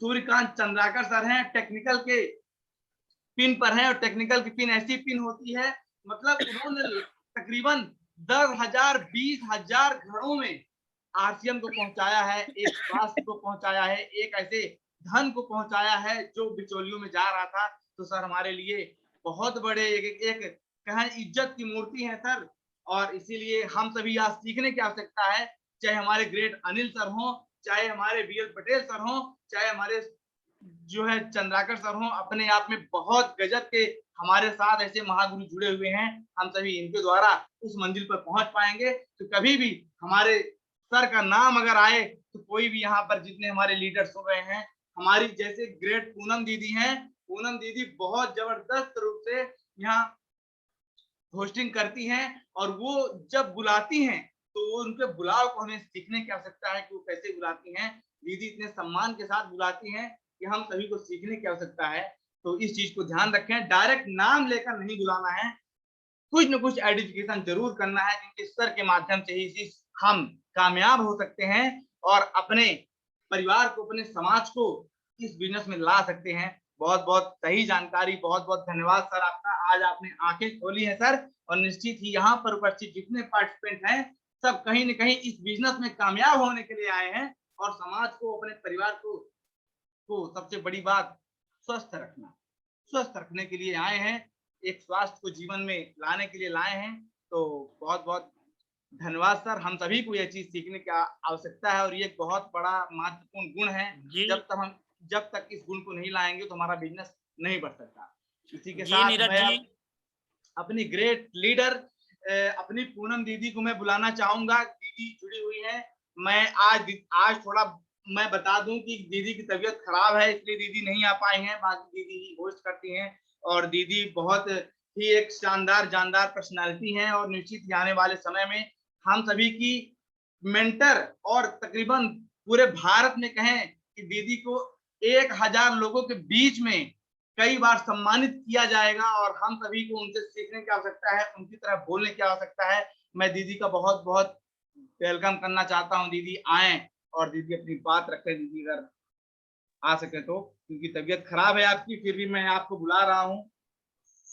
सूर्यकांत चंद्राकर सर हैं, टेक्निकल के पिन पर हैं, और टेक्निकल की पिन ऐसी पिन होती है, मतलब उन्होंने तकरीबन 10,000 20,000 घरों में RCM को पहुंचाया है, एक स्वास्थ्य को पहुंचाया है, एक ऐसे धन को पहुंचाया है जो बिचौलियों में जा रहा था। तो सर हमारे लिए बहुत बड़े एक कहें इज्जत की मूर्ति है सर। और इसीलिए हम सभी आज सीखने की आवश्यकता है, चाहे हमारे ग्रेट अनिल सर हों, चाहे हमारे BL पटेल सर हों, चाहे हमारे जो है चंद्राकर सर हों, अपने आप में बहुत गजब के हमारे साथ ऐसे महागुरु जुड़े हुए हैं। हम सभी इनके द्वारा उस मंजिल पर पहुंच पाएंगे। तो कभी भी हमारे सर का नाम अगर आए तो कोई भी यहाँ पर जितने हमारे लीडर सुन रहे हैं, हमारी जैसे ग्रेट पूनम दीदी हैं, पूनम दीदी बहुत जबरदस्त रूप से यहाँ होस्टिंग करती हैं, और वो जब बुलाती हैं तो वो उनके बुलाव को हमें सीखने की आवश्यकता है कि वो कैसे बुलाती हैं। दीदी इतने सम्मान के साथ बुलाती हैं कि हम सभी को सीखने की आवश्यकता है। तो इस चीज को ध्यान रखें, डायरेक्ट नाम लेकर नहीं बुलाना है, कुछ न कुछ आइडेंटिफिकेशन जरूर करना है, क्योंकि सर के माध्यम से ही हम कामयाब हो सकते हैं और अपने परिवार को, अपने समाज को इस बिजनेस में ला सकते हैं। बहुत बहुत सही जानकारी, बहुत बहुत धन्यवाद सर आपका। आज आपने आंखें खोली है सर, और निश्चित ही यहाँ पर उपस्थित जितने पार्टिसिपेंट हैं सब कहीं न कहीं इस बिजनेस में कामयाब होने के लिए आए हैं, और समाज को, अपने परिवार को सबसे बड़ी बात स्वस्थ रखना, स्वस्थ रखने के लिए आए हैं, एक स्वास्थ्य को जीवन में लाने के लिए लाए हैं। तो बहुत बहुत धन्यवाद सर। हम सभी को यह चीज सीखने की आवश्यकता है और ये एक बहुत बड़ा महत्वपूर्ण गुण है। जी जब तक इस गुण को नहीं लाएंगे तो हमारा बिजनेस नहीं बढ़ सकता। इसी के जी साथ नीरज मैं जी, अपनी ग्रेट लीडर अपनी पूनम दीदी को मैं बुलाना चाहूंगा। दीदी जुड़ी हुई है। मैं आज थोड़ा मैं बता दूं कि दीदी की तबीयत खराब है, इसलिए दीदी नहीं आ पाई हैं। बाकी दीदी ही होस्ट करती हैं और दीदी बहुत ही एक शानदार जानदार पर्सनालिटी हैं और निश्चित ही आने वाले समय में हम सभी की मेंटर और तकरीबन पूरे भारत में कहें कि दीदी को 1000 लोगों के बीच में कई बार सम्मानित किया जाएगा और हम सभी को उनसे सीखने की आवश्यकता है, उनकी तरह बोलने की आवश्यकता है। मैं दीदी का बहुत बहुत वेलकम करना चाहता हूं। दीदी आए और दीदी अपनी बात रखें। दीदी अगर आ सके तो, क्योंकि तबीयत खराब है आपकी, फिर भी मैं आपको बुला रहा हूं।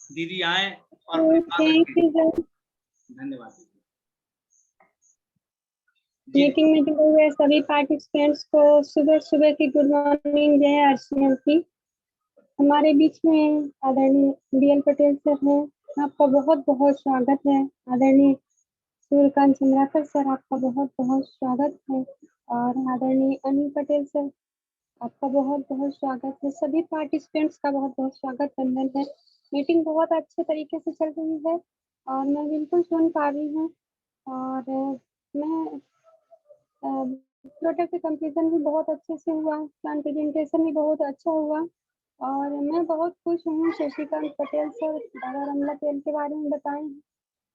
दीदी आए और अपनी बात रखें। धन्यवाद दीदी। मीटिंग में जुड़े हुए सभी पार्टिसिपेंट्स को सुबह सुबह की गुड मॉर्निंग, जय आरसीएम की। हमारे बीच में आदरणीय DL पटेल सर हैं, आपका बहुत बहुत स्वागत है। आदरणीय सूर्यकांत चंद्राकर सर, आपका बहुत बहुत स्वागत है। और आदरणीय अनिल पटेल सर, आपका बहुत बहुत स्वागत है। सभी पार्टिसिपेंट्स का बहुत बहुत स्वागत वंदन है। मीटिंग बहुत अच्छे तरीके से चल रही है और मैं बिल्कुल सुन पा रही हूँ और मैं प्रोडक्ट कंप्लीशन भी बहुत अच्छे से हुआ, प्लान प्रेजेंटेशन भी बहुत अच्छा हुआ और मैं बहुत खुश हूँ। शशिकांत पटेल सर दादा रमला तेल के बारे में बताएं,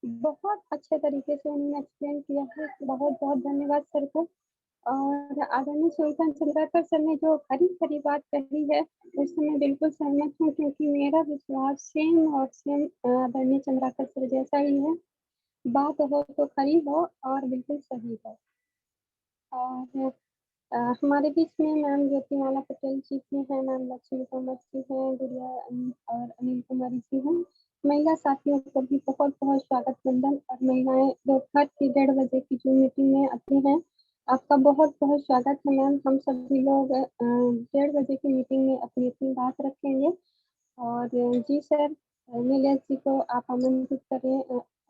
बहुत अच्छे तरीके से उन्होंने एक्सप्लेन किया है। बहुत बहुत धन्यवाद सर को। और आदरणीय सूर्यकांत चंद्राकर सर ने जो खरी खरी बात कही है उससे मैं बिल्कुल सहमत हूँ, क्योंकि मेरा विश्वास सेम आदरणीय चंद्राकर सर जैसा ही है। बात हो तो खरी हो और बिल्कुल सही हो। और हमारे बीच में मैम ज्योतिमाला पटेल जी भी हैं, मैम लक्ष्मी कुमार जी हैं, गुड़िया और अनिल कुमारी जी हैं। महिला साथियों को भी बहुत बहुत स्वागत वंदन। और महिलाएं दोपहर की 1:30 बजे की जो मीटिंग में आती हैं, आपका बहुत बहुत स्वागत है मैम। हम सभी लोग 1:30 बजे की मीटिंग में अपनी अपनी बात रखेंगे। और जी सर, नीलेश जी को आप आमंत्रित करें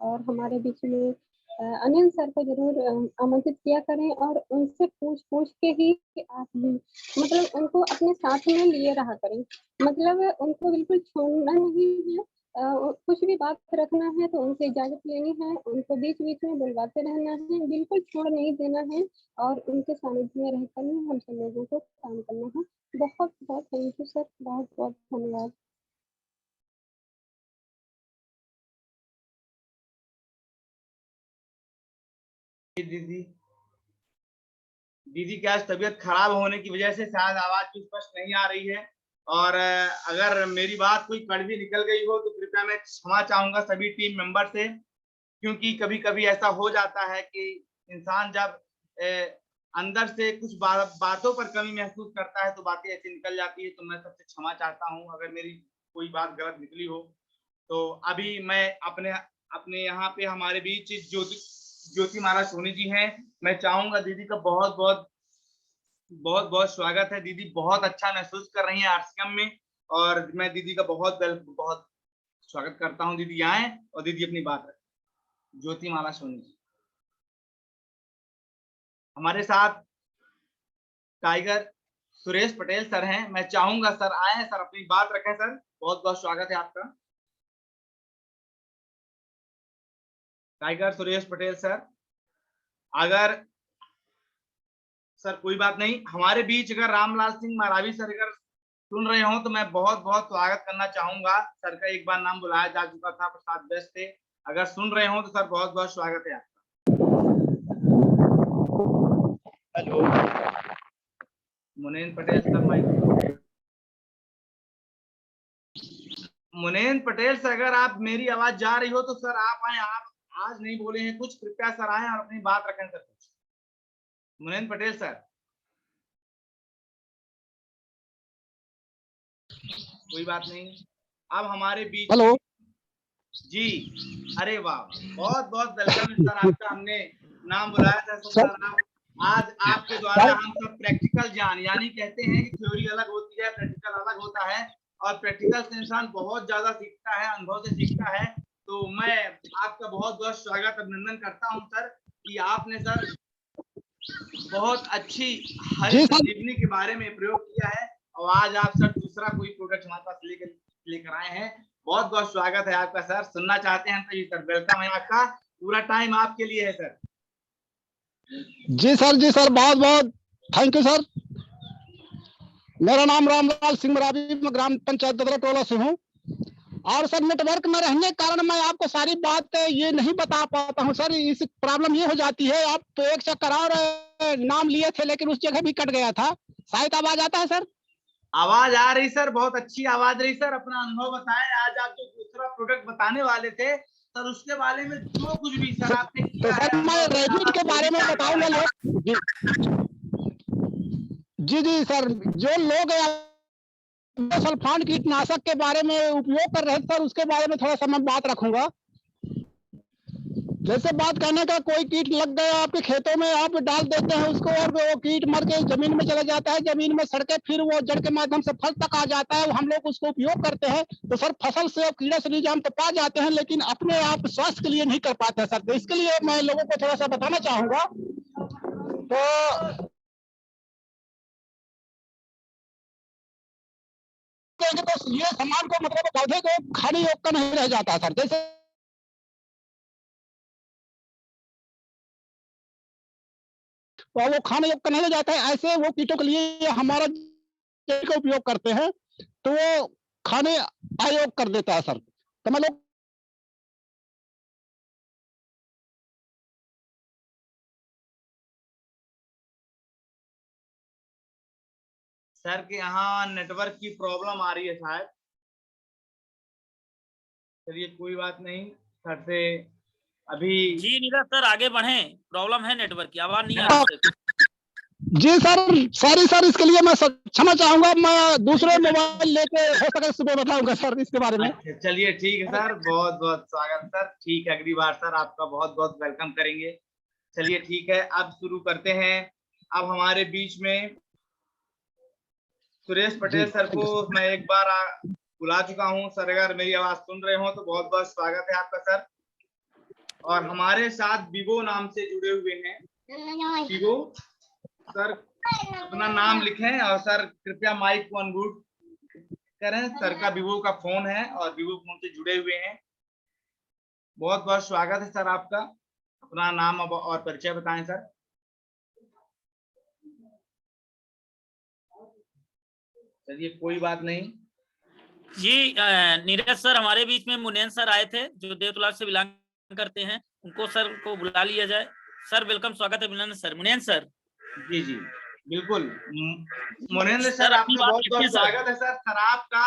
और हमारे बीच में अनिल सर को जरूर आमंत्रित किया करें और उनसे पूछ के ही आप मतलब उनको अपने साथ में लिए रहा करें। मतलब उनको बिल्कुल छोड़ना नहीं है। कुछ भी बात रखना है तो उनसे इजाजत लेनी है, उनको बीच बीच में बुलवाते रहना है, बिल्कुल छोड़ नहीं देना है और उनके सानिध्य में रहकर ही हम सब लोगों को काम करना है। बहुत बहुत थैंक यू सर, बहुत बहुत धन्यवाद। दीदी की आज तबीयत खराब होने की वजह से शायद आवाज भी स्पष्ट नहीं आ रही है और अगर मेरी बात कोई कड़वी निकल गई हो तो कृपया मैं क्षमा चाहूंगा सभी टीम मेंबर से, क्योंकि कभी कभी ऐसा हो जाता है कि इंसान जब अंदर से कुछ बातों पर कमी महसूस करता है तो बातें ऐसी निकल जाती है। तो मैं सबसे क्षमा चाहता हूँ अगर मेरी कोई बात गलत निकली हो। तो अभी मैं अपने यहाँ पे हमारे बीच ज्योतिमाला सोनी जी हैं। मैं चाहूंगा दीदी का बहुत बहुत स्वागत है। दीदी बहुत अच्छा महसूस कर रही हैं आरसीएम में और मैं दीदी का बहुत स्वागत करता हूं। दीदी आए और दीदी अपनी बात रखें। ज्योतिमाला सोनी जी हमारे साथ टाइगर सुरेश पटेल सर हैं। मैं चाहूंगा सर आए, सर अपनी बात रखें। सर बहुत बहुत स्वागत है आपका। टाइगर सुरेश पटेल सर, अगर सर कोई बात नहीं, हमारे बीच अगर रामलाल सिंह मरावी सर अगर सुन रहे हो तो मैं बहुत बहुत स्वागत करना चाहूंगा। सर का एक बार नाम बुलाया जा चुका था, प्रसाद व्यस्त थे। अगर सुन रहे हो तो सर बहुत बहुत स्वागत है आपका। Hello Munen Patel sir, mike. Munen Patel sir, अगर आप मेरी आवाज जा रही हो तो सर आप आए। आप आज नहीं बोले हैं कुछ, कृपया सर आए और अपनी बात रखें सर कुछ। मुनेन पटेल सर, कोई बात नहीं। अब हमारे बीच हेलो जी, अरे वाह, बहुत बहुत वेलकम सर आपका। हमने नाम बुलाया था सर, आप आज आपके द्वारा हम सब प्रैक्टिकल ज्ञान, यानी कहते हैं कि थ्योरी अलग होती है, प्रैक्टिकल अलग होता है, और प्रैक्टिकल से इंसान बहुत ज्यादा सीखता है, अनुभव से सीखता है। तो मैं आपका बहुत बहुत स्वागत अभिनंदन करता हूं सर कि आपने सर बहुत अच्छी हरित संजीवनी के बारे में प्रयोग किया है, और आज आप सर दूसरा कोई प्रोडक्ट हमारे पास लेकर आए हैं। बहुत बहुत स्वागत है आपका सर। सुनना चाहते हैं तो जी सर, वेलकम है आपका, पूरा टाइम आपके लिए है सर। जी सर, बहुत बहुत थैंक यू सर। मेरा नाम रामलाल सिंह मरावी, मैं ग्राम पंचायत ददरा टोला से हूँ। और सर नेटवर्क में रहने के कारण मैं आपको सारी बात ये नहीं बता पाता हूँ सर। इस प्रॉब्लम ये हो जाती है, आप तो एक चक्कर और नाम लिए थे लेकिन उस जगह भी कट गया था। शायद आवाज आता है सर? आवाज आ रही सर, बहुत अच्छी आवाज रही सर। अपना अनुभव बताएं। आज आप जो दूसरा प्रोडक्ट बताने वाले थे सर, उसके बारे में जो कुछ भी सर आपने किया है। तो सर मैं रेबिट के बारे में बताऊंगा। जी सर, जो लोग सल्फान कीटनाशक के बारे में उपयोग कर रहे थे सर, उसके बारे में थोड़ा सा मैं बात रखूंगा। जैसे बात करने का, कोई कीट लग गया आपके खेतों में, आप डाल देते हैं उसको और वो कीट मर के जमीन में चला जाता है, जमीन में सड़के, फिर वो जड़ के माध्यम से फल तक आ जाता है, हम लोग उसको उपयोग करते हैं। तो सर फसल से कीड़ा से निजाम तो पा जाते हैं, लेकिन अपने आप स्वास्थ्य के लिए नहीं कर पाते सर। तो इसके लिए मैं लोगों को थोड़ा सा बताना चाहूंगा। तो ये सामान को मतलब पौधे को खाने योग का नहीं रह जाता सर। जैसे वो खाने योग का नहीं रह जाता है, ऐसे वो कीटों के लिए हमारा का उपयोग करते हैं तो वो खाने अयोग कर देता है सर। तो मैं लोग सर के यहाँ नेटवर्क की प्रॉब्लम आ रही है शायद। चलिए कोई बात नहीं, सर से अभी। जी नीरज सर आगे बढ़े, प्रॉब्लम है नेटवर्क की, आवाज नहीं आ रही। जी सर, सॉरी सर, इसके लिए मैं क्षमा चाहूंगा। मैं दूसरे मोबाइल लेके हो सके सुबह बताऊंगा सर इसके बारे में। अच्छा चलिए ठीक है सर, बहुत बहुत स्वागत सर। ठीक है, अगली बार सर आपका बहुत बहुत वेलकम करेंगे। चलिए ठीक है, अब शुरू करते हैं। अब हमारे बीच में सुरेश पटेल सर को मैं एक बार बुला चुका हूं सर। अगर मेरी आवाज सुन रहे हो तो बहुत बहुत स्वागत है आपका सर। और हमारे साथ विवो नाम से जुड़े हुए हैं। विवो सर अपना नाम लिखें और सर कृपया माइक को अनम्यूट करें। सर का विवो का फोन है और विवो फोन से जुड़े हुए हैं। बहुत बहुत स्वागत है सर आपका। अपना नाम और परिचय बताएं सर। चलिए कोई बात नहीं। जी नीरज सर हमारे बीच में मुनेन सर आए थे जो देवतुला से बिलोंग करते हैं, उनको सर को बुला लिया जाए। सर वेलकम, स्वागत है मुनेन सर। मुनेन सर जी जी बिल्कुल। मुनेंद्र सर आपका बहुत बहुत स्वागत है सर। सर आपका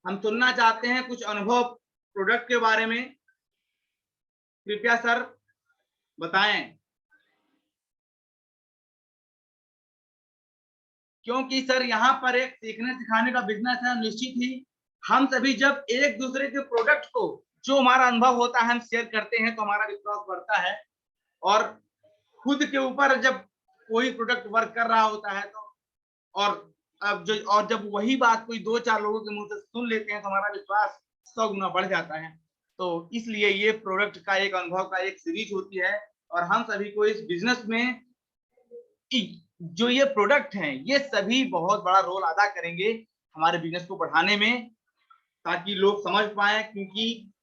हम सुनना चाहते हैं कुछ अनुभव प्रोडक्ट के बारे में, कृपया सर बताएं। क्योंकि सर यहाँ पर एक सीखने सिखाने का बिजनेस है। निश्चित ही हम सभी जब एक दूसरे के प्रोडक्ट को, जो हमारा अनुभव होता है, हम शेयर करते हैं तो हमारा विश्वास बढ़ता है। और खुद के ऊपर जब कोई प्रोडक्ट वर्क कर रहा होता है तो और जब वही बात कोई दो चार लोगों के मुंह से सुन लेते हैं तो हमारा विश्वास 100 गुना बढ़ जाता है। तो इसलिए ये प्रोडक्ट का एक अनुभव का एक सीरीज होती है, और हम सभी को इस बिजनेस में जो ये प्रोडक्ट हैं ये सभी बहुत बड़ा रोल अदा करेंगे हमारे बिजनेस को बढ़ाने में, ताकि लोग समझ पाए। क्योंकि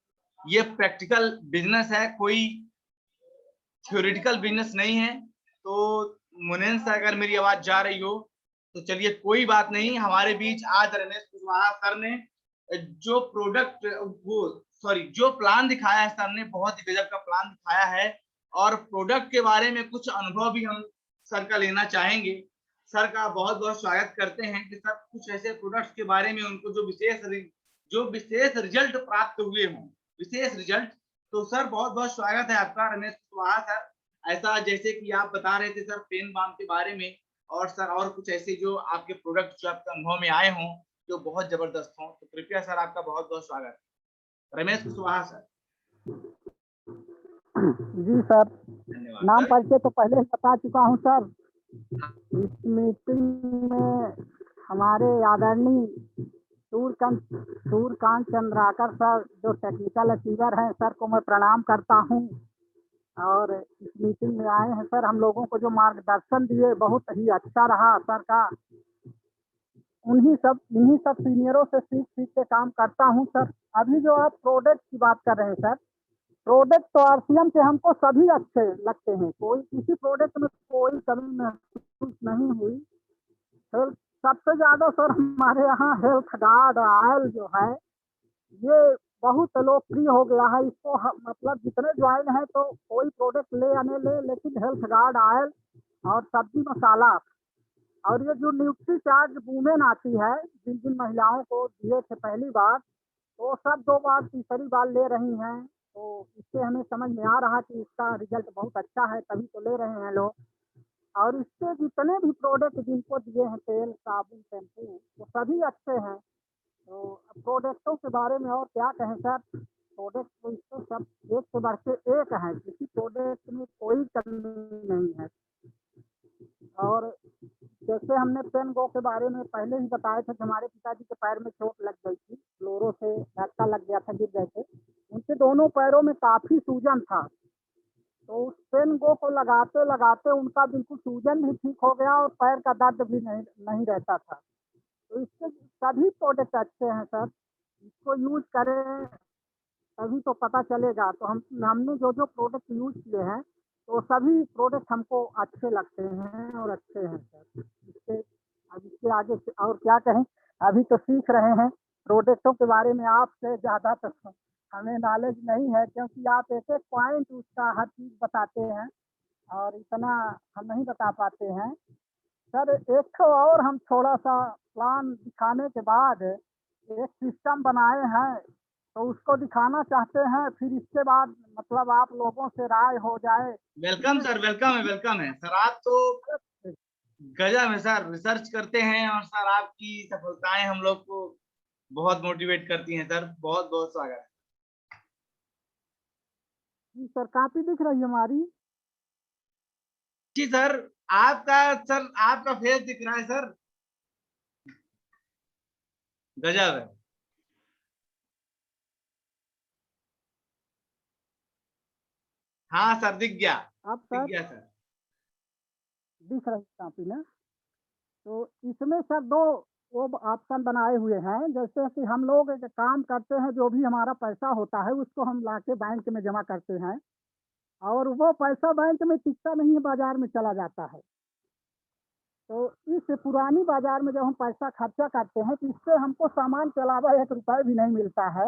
ये प्रैक्टिकल बिजनेस है, कोई थ्योरेटिकल बिजनेस नहीं है। तो मुनेन से अगर मेरी आवाज जा रही हो तो चलिए कोई बात नहीं। हमारे बीच आज रमेश कुशवाहा सर ने जो प्रोडक्ट जो प्लान दिखाया है, सर ने बहुत ही गजब का प्लान दिखाया है। और प्रोडक्ट के बारे में कुछ अनुभव भी हम सर का लेना चाहेंगे। सर का बहुत बहुत स्वागत करते हैं कि सर कुछ ऐसे प्रोडक्ट्स के बारे में उनको जो विशेष रिजल्ट प्राप्त हुए हों, विशेष रिजल्ट। तो सर बहुत बहुत स्वागत है आपका रमेश कुशवाहा सर। ऐसा जैसे कि आप बता रहे थे सर पेन बाम के बारे में, और सर और कुछ ऐसे जो आपके प्रोडक्ट जो आपके अनुभव में आए हों जो बहुत जबरदस्त हों, तो कृपया सर आपका बहुत बहुत स्वागत। रमेश कुशवाहा सर। जी सर, धन्यवाद नाम सर। परिचय तो पहले ही बता चुका हूँ सर। इस मीटिंग में हमारे आदरणीय सूर्यकांत चंद्राकर सर जो टेक्निकल अचीवर हैं, सर को मैं प्रणाम करता हूँ। और इस मीटिंग में आए हैं सर, हम लोगों को जो मार्गदर्शन दिए बहुत ही अच्छा रहा सर का। इन्हीं सब सीनियरों से सीख के काम करता हूँ सर। अभी जो आप प्रोडक्ट की बात कर रहे हैं सर, प्रोडक्ट तो आरसीएम के हमको सभी अच्छे लगते हैं, कोई किसी प्रोडक्ट में कोई कमी महसूस नहीं हुई। हेल्थ सबसे ज्यादा सर हमारे यहाँ हेल्थ गार्ड ऑयल जो है ये बहुत लोकप्रिय हो गया है। इसको मतलब जितने ज्वाइन है तो कोई प्रोडक्ट ले आने ले, लेकिन हेल्थ गार्ड ऑयल और सब्जी मसाला और ये जो न्यूट्री चार्ज वूमेन आती है, जिन जिन महिलाओं को दिए थे पहली बार, तो सब 2 बार तीसरी बार ले रही हैं। तो इससे हमें समझ में आ रहा कि इसका रिजल्ट बहुत अच्छा है, तभी तो ले रहे हैं लोग। और इसके जितने भी प्रोडक्ट जिनको दिए हैं, तेल साबुन शैम्पू, वो सभी अच्छे हैं। तो प्रोडक्टों के बारे में और क्या कहें सर, प्रोडक्ट तो इसको सब एक से बढ़ के एक हैं, किसी प्रोडक्ट में कोई कमी नहीं है। और जैसे हमने पेन गो के बारे में पहले ही बताए थे कि हमारे पिताजी के पैर में चोट लग गई थी, फ्लोरो से धक्का लग गया था, गिर गए थे। उनके दोनों पैरों में काफी सूजन था, तो उस पेन गो को लगाते लगाते उनका बिल्कुल सूजन भी ठीक हो गया और पैर का दर्द भी नहीं रहता था। तो इसके सभी प्रोडक्ट अच्छे हैं सर, इसको यूज करें तभी तो पता चलेगा। तो हमने जो प्रोडक्ट यूज किए हैं तो सभी प्रोडक्ट हमको अच्छे लगते हैं और अच्छे हैं सर। इसके आगे और क्या कहें, अभी तो सीख रहे हैं प्रोडक्टों के बारे में। आपसे ज़्यादा तो हमें नॉलेज नहीं है, क्योंकि आप एक एक पॉइंट उसका हर चीज़ बताते हैं और इतना हम नहीं बता पाते हैं सर। एक तो और हम थोड़ा सा प्लान दिखाने के बाद एक सिस्टम बनाए हैं, तो उसको दिखाना चाहते हैं, फिर इसके बाद मतलब आप लोगों से राय हो जाए। वेलकम सर, वेलकम है सर। आप तो गजब है सर, रिसर्च करते हैं और सर आपकी सफलताएं हम लोग को बहुत मोटिवेट करती हैं सर। बहुत बहुत स्वागत है जी सर, काफी दिख रही है हमारी। जी सर, आपका फेस दिख रहा है सर, गजब है। हाँ सर, दिख गया, अब दिख सर गया सर। दिख रही काफी ना। तो इसमें सर 2 वो ऑप्शन बनाए हुए हैं, जैसे कि हम लोग एक काम करते हैं, जो भी हमारा पैसा होता है उसको हम लाके बैंक में जमा करते हैं और वो पैसा बैंक में टिकता नहीं है, बाजार में चला जाता है। तो इस पुरानी बाजार में जब हम पैसा खर्चा करते हैं तो इससे हमको सामान के अलावा 1 रुपए भी नहीं मिलता है।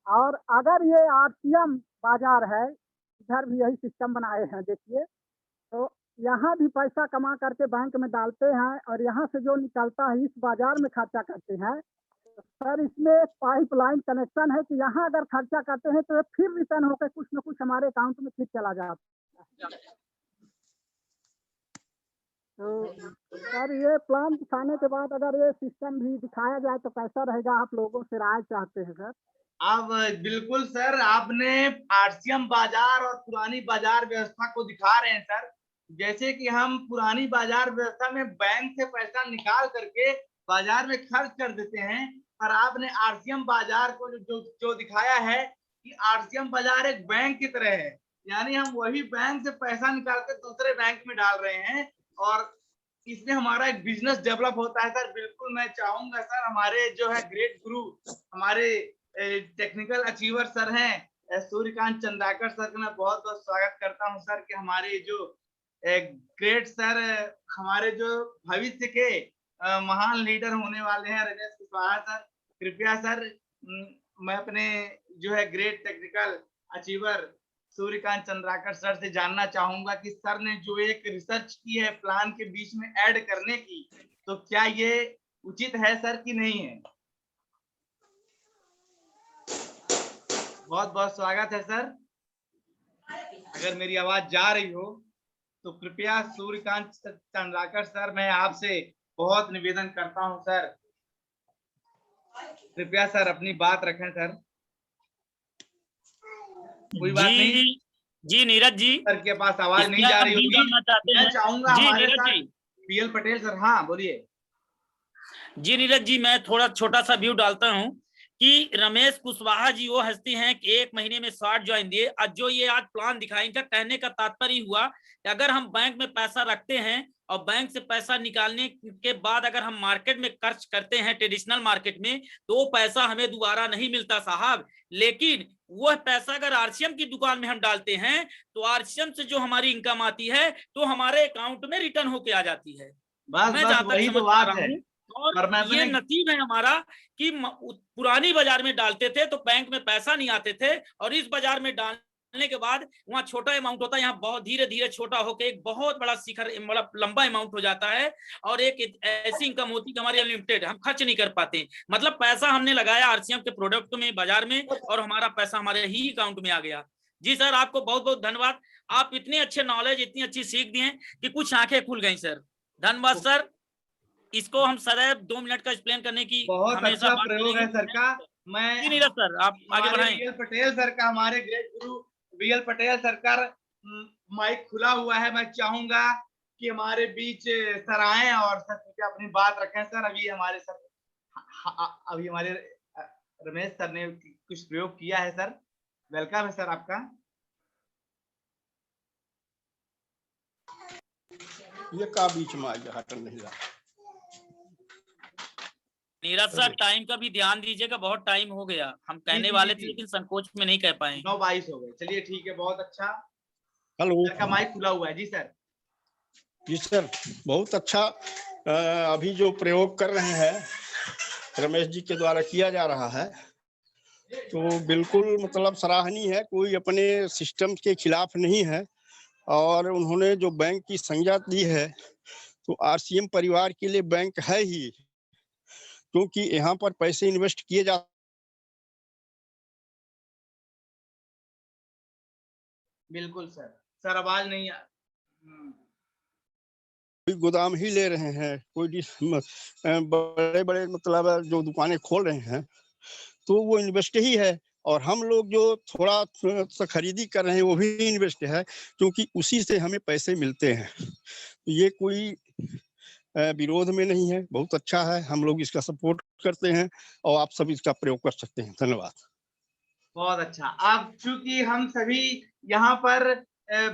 और अगर ये आरटीएम बाजार है, इधर भी यही सिस्टम बनाए हैं देखिए, तो यहाँ भी पैसा कमा करके बैंक में डालते हैं और यहाँ से जो निकलता है इस बाजार में खर्चा करते हैं। तो सर इसमें एक पाइपलाइन कनेक्शन है कि यहाँ अगर खर्चा करते हैं तो ये फिर रिटर्न होकर कुछ न कुछ हमारे अकाउंट में फिर चला जाता है। तो सर ये प्लान दिखाने के बाद अगर ये सिस्टम भी दिखाया जाए तो कैसा रहेगा, आप लोगों से राय चाहते हैं सर। अब बिल्कुल सर, आपने आरसीएम बाजार और पुरानी बाजार व्यवस्था को दिखा रहे हैं सर। जैसे कि हम पुरानी बाजार व्यवस्था में बैंक से पैसा निकाल करके बाजार में खर्च कर देते हैं, और आपने आरसीएम बाजार को जो दिखाया है कि आरसीएम बाजार एक बैंक की तरह है, यानी हम वही बैंक से पैसा निकाल कर दूसरे बैंक में डाल रहे हैं और इसमें हमारा एक बिजनेस डेवलप होता है सर। बिल्कुल मैं चाहूंगा सर, हमारे जो है ग्रेट गुरु, हमारे टेक्निकल अचीवर सर हैं सूर्यकांत चंद्राकर सर का मैं बहुत बहुत स्वागत करता हूं सर, कि हमारे जो ग्रेट सर, हमारे जो भविष्य के महान लीडर होने वाले हैं रमेश कुशवाहा सर। कृपया सर मैं अपने जो है great technical achiever Suryakant Chandrakar sir से जानना चाहूंगा कि सर ने जो एक रिसर्च की है प्लान के बीच में ऐड करने की, तो क्या ये उचित है सर कि नहीं है? बहुत बहुत स्वागत है सर। अगर मेरी आवाज जा रही हो तो कृपया सूर्यकांत चंद्राकर सर, मैं आपसे बहुत निवेदन करता हूं सर, कृपया सर अपनी बात रखें सर। कोई बात नहीं, जी नीरज जी, सर के पास आवाज नहीं इसमें जा हम रही व्यू होगी। डालना चाहते मैं हैं। चाहूंगा जी हमारे नीरज साथ जी, बीएल पटेल सर, हाँ बोलिए। जी नीरज जी, मैं थोड़ा छोटा सा व्यू डालता हूं कि रमेश कुशवाहा जी वो हस्ती हैं कि 1 महीने में 60 ज्वाइन दिए। आज जो ये आज प्लान दिखाएंगे, कहने का तात्पर्य हुआ कि अगर हम बैंक में पैसा रखते हैं और बैंक से पैसा निकालने के बाद अगर हम मार्केट में खर्च करते हैं ट्रेडिशनल मार्केट में, तो वो पैसा हमें दोबारा नहीं मिलता साहब। लेकिन वह पैसा अगर आरसीएम की दुकान में हम डालते हैं तो आरसीएम से जो हमारी इनकम आती है तो हमारे अकाउंट में रिटर्न होके आ जाती है। बस मैं बस जहां तक वही समझ तो पा बात रहा है। हूँ, और और मैं ये अपने नसीब है हमारा कि पुरानी बाजार में डालते थे तो बैंक में पैसा नहीं आते थे, और इस बाजार में डालने के बाद वहाँ छोटा अमाउंट होता है, यहाँ बहुत धीरे धीरे छोटा होकर एक बहुत बड़ा शिखर, बड़ा लंबा अमाउंट हो जाता है, और एक ऐसी इनकम होती है हमारी अनलिमिटेड, हम खर्च नहीं कर पाते। मतलब पैसा हमने लगाया आरसीएम के प्रोडक्ट में बाजार में, और हमारा पैसा हमारे ही अकाउंट में आ गया। जी सर, आपको बहुत बहुत धन्यवाद। आप इतने अच्छे नॉलेज, इतनी अच्छी सीख दिए कि कुछ आंखें खुल गई सर। धन्यवाद सर। इसको हम सदैव 2 मिनट का एक्सप्लेन करने की बहुत हमेशा अच्छा बात प्रयोग है सर का। मैं जी नीरज सर, आप आगे हमारे बढ़ाएं। बीएल पटेल सर का, हमारे ग्रेट गुरु बीएल पटेल सर का माइक खुला हुआ है। मैं चाहूंगा कि हमारे बीच सर आए और सर अपनी बात रखें। सर अभी हमारे सर अभी हमारे रमेश सर ने कुछ प्रयोग किया है। सर वेलकम है सर आपका। ये का बीच में आ गया, हटन नहीं रहा। नीरज सर, टाइम का भी ध्यान दीजिएगा, बहुत टाइम हो गया। हम कहने वाले थे लेकिन संकोच में नहीं कह पाए। 9:22 हो गए। चलिए ठीक है, बहुत अच्छा। हेलो सर का माइक खुला हुआ है। जी सर। जी सर, बहुत अच्छा। अभी जो प्रयोग कर रहे हैं रमेश जी के द्वारा किया जा रहा है, तो बिल्कुल मतलब सराहनीय है। कोई अपने सिस्टम के खिलाफ नहीं है, और उन्होंने जो बैंक की संज्ञा दी है, तो आरसीएम परिवार के लिए बैंक है ही, क्योंकि यहाँ पर पैसे इन्वेस्ट किए जा, बिल्कुल सर। सर आवाज नहीं कोई गोदाम ही ले रहे हैं, कोई बड़े बड़े मतलब जो दुकानें खोल रहे हैं, तो वो इन्वेस्ट ही है। और हम लोग जो थोड़ा सा खरीदी कर रहे हैं वो भी इन्वेस्ट है, क्योंकि उसी से हमें पैसे मिलते हैं। तो ये कोई विरोध में नहीं है, बहुत अच्छा है। हम लोग इसका सपोर्ट करते हैं, और आप सब इसका प्रयोग कर सकते हैं। धन्यवाद। बहुत अच्छा। अब चूंकि हम सभी यहाँ पर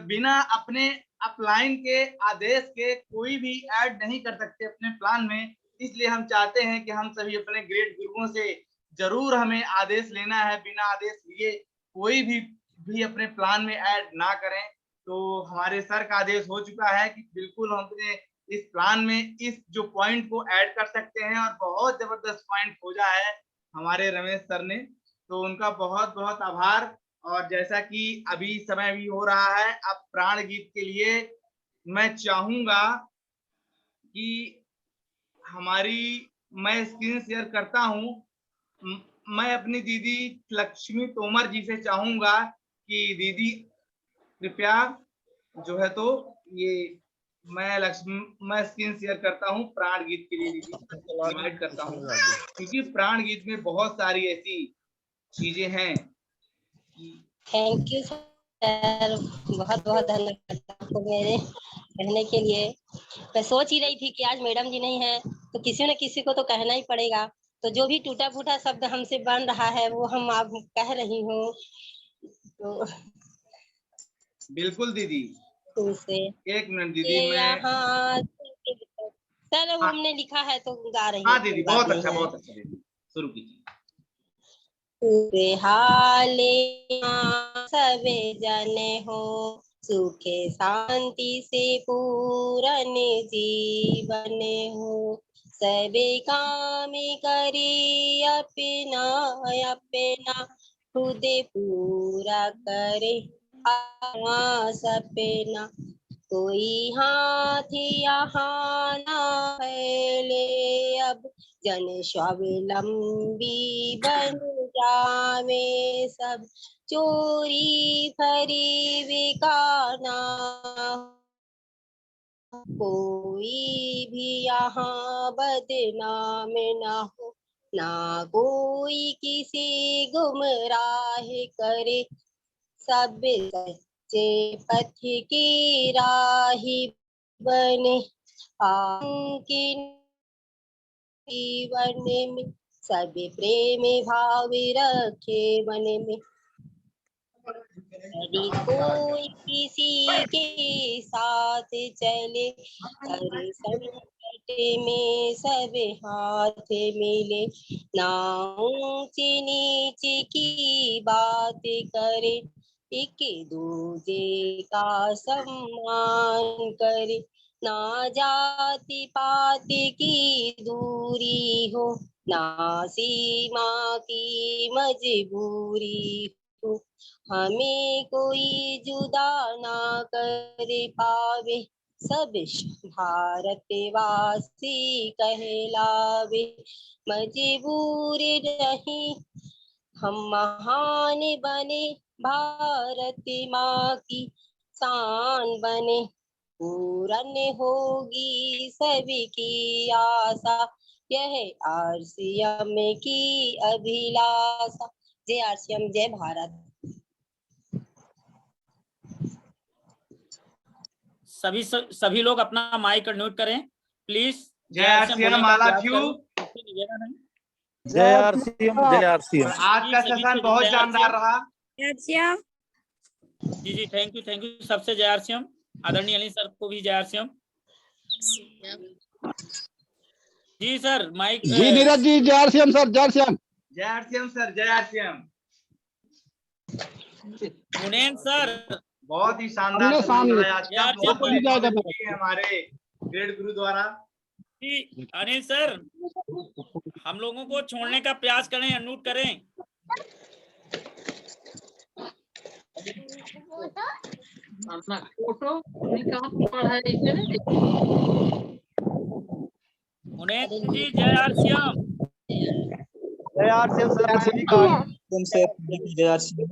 बिना अपने अपलाइन के आदेश के कोई भी ऐड नहीं कर सकते अपने प्लान में, इसलिए हम चाहते हैं कि हम सभी अपने ग्रेट गुरुओं से जरूर हमें आदेश लेना है। बिना आदेश लिए कोई भी अपने प्लान में ऐड ना करें। तो हमारे सर का आदेश हो चुका है कि बिल्कुल हम अपने इस प्लान में इस जो पॉइंट को ऐड कर सकते हैं, और बहुत जबरदस्त पॉइंट खोजा है हमारे रमेश सर ने। तो उनका बहुत बहुत आभार। और जैसा कि अभी समय भी हो रहा है, अब प्राण गीत के लिए मैं चाहूंगा कि मैं स्क्रीन शेयर करता हूं। मैं अपनी दीदी लक्ष्मी तोमर जी से चाहूंगा कि दीदी कृपया जो है तो ये मैं स्क्रीन शेयर करता हूं प्राण गीत के लिए। दीदी इनवाइट करता हूं, क्योंकि प्राण गीत में बहुत सारी ऐसी चीजें हैं। थैंक यू सर, बहुत बहुत धन्यवाद आपको मेरे कहने के लिए। मैं सोच ही रही थी कि आज मैडम जी नहीं है तो किसी न किसी को तो कहना ही पड़ेगा। तो जो भी टूटा फूटा शब्द हमसे बन रहा है वो हम आप कह रही हूँ। तो बिल्कुल दीदी, तुमसे 1 मिनट दीदी। मैं सर वो हमने लिखा है तो गा रही हूँ। हाँ दीदी, बहुत अच्छा दीदी, शुरू कीजिए। हाले सबे जने हो, सुखे शांति से पूरन जीवन हो, सबे काम करे अपना अपना, खुद पूरा करे सपना। कोई हाथ यहाँ ना फैले अब, जन स्वावलंबी बन जावे सब, चोरी फरी बिकाना कोई भी यहाँ बदनाम ना हो, ना कोई किसी गुमराह करे, सब जे पथ की राही बने जीवन में सब प्रेम भाव रखे मन में। यदि कोई किसी के साथ चले हर संकट में सब हाथ मिले। ना ऊंच नीच की बात करे एक दूजे का सम्मान करे। ना जाति पाति की दूरी हो ना सीमा की मजबूरी हो। हमें कोई जुदा ना कर पावे सब भारतवासी कहलावे। मजबूर नहीं हम महान बने भारत माँ की शान बने। पूरन होगी सबकी आशा यह आरसीएम की अभिलाषा। जय आरसीएम जय भारत। सभी लोग अपना माइक म्यूट करें प्लीज। जय आरसीएम, ऑल ऑफ यू। जय आरसीएम, जय आरसीएम। आज का सेशन बहुत जानदार रहा। जी थैंक यू सबसे जय आरसीएम। आदरणीय अली सर को भी जय आरसीएम। जी सर माइक। जी नीरज जी जय आरसीएम सर, जय आरसीएम। जय आरसीएम सर, जय आरसीएम। मुनेन सर बहुत ही शानदार आज का बहुत बड़ी हमारे ग्रेड गुरु द्वारा। जी अनिल सर हम लोगों को छोड़ने का प्रयास करें, अनम्यूट करें। मुनेन जी जय आरसीएम। जय आरसीएम सर, सभी का जय आरसीएम।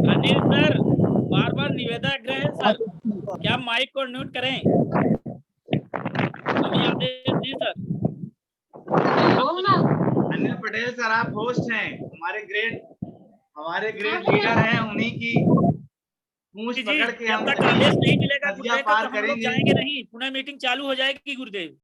अनिल सर बार बार निवेदन है सर, क्या माइक को म्यूट करें। अभी आदेश दें सर। अनिल पटेल सर आप होस्ट हैं, हमारे ग्रेट लीडर हैं, उन्हीं की पूंछ पकड़ के जब हम तक आदेश नहीं मिलेगा नदियां गुरुदेव का पार तो हम लोग करेंगे। जाएंगे नहीं। पुनः मीटिंग चालू हो जाएगी गुरुदेव।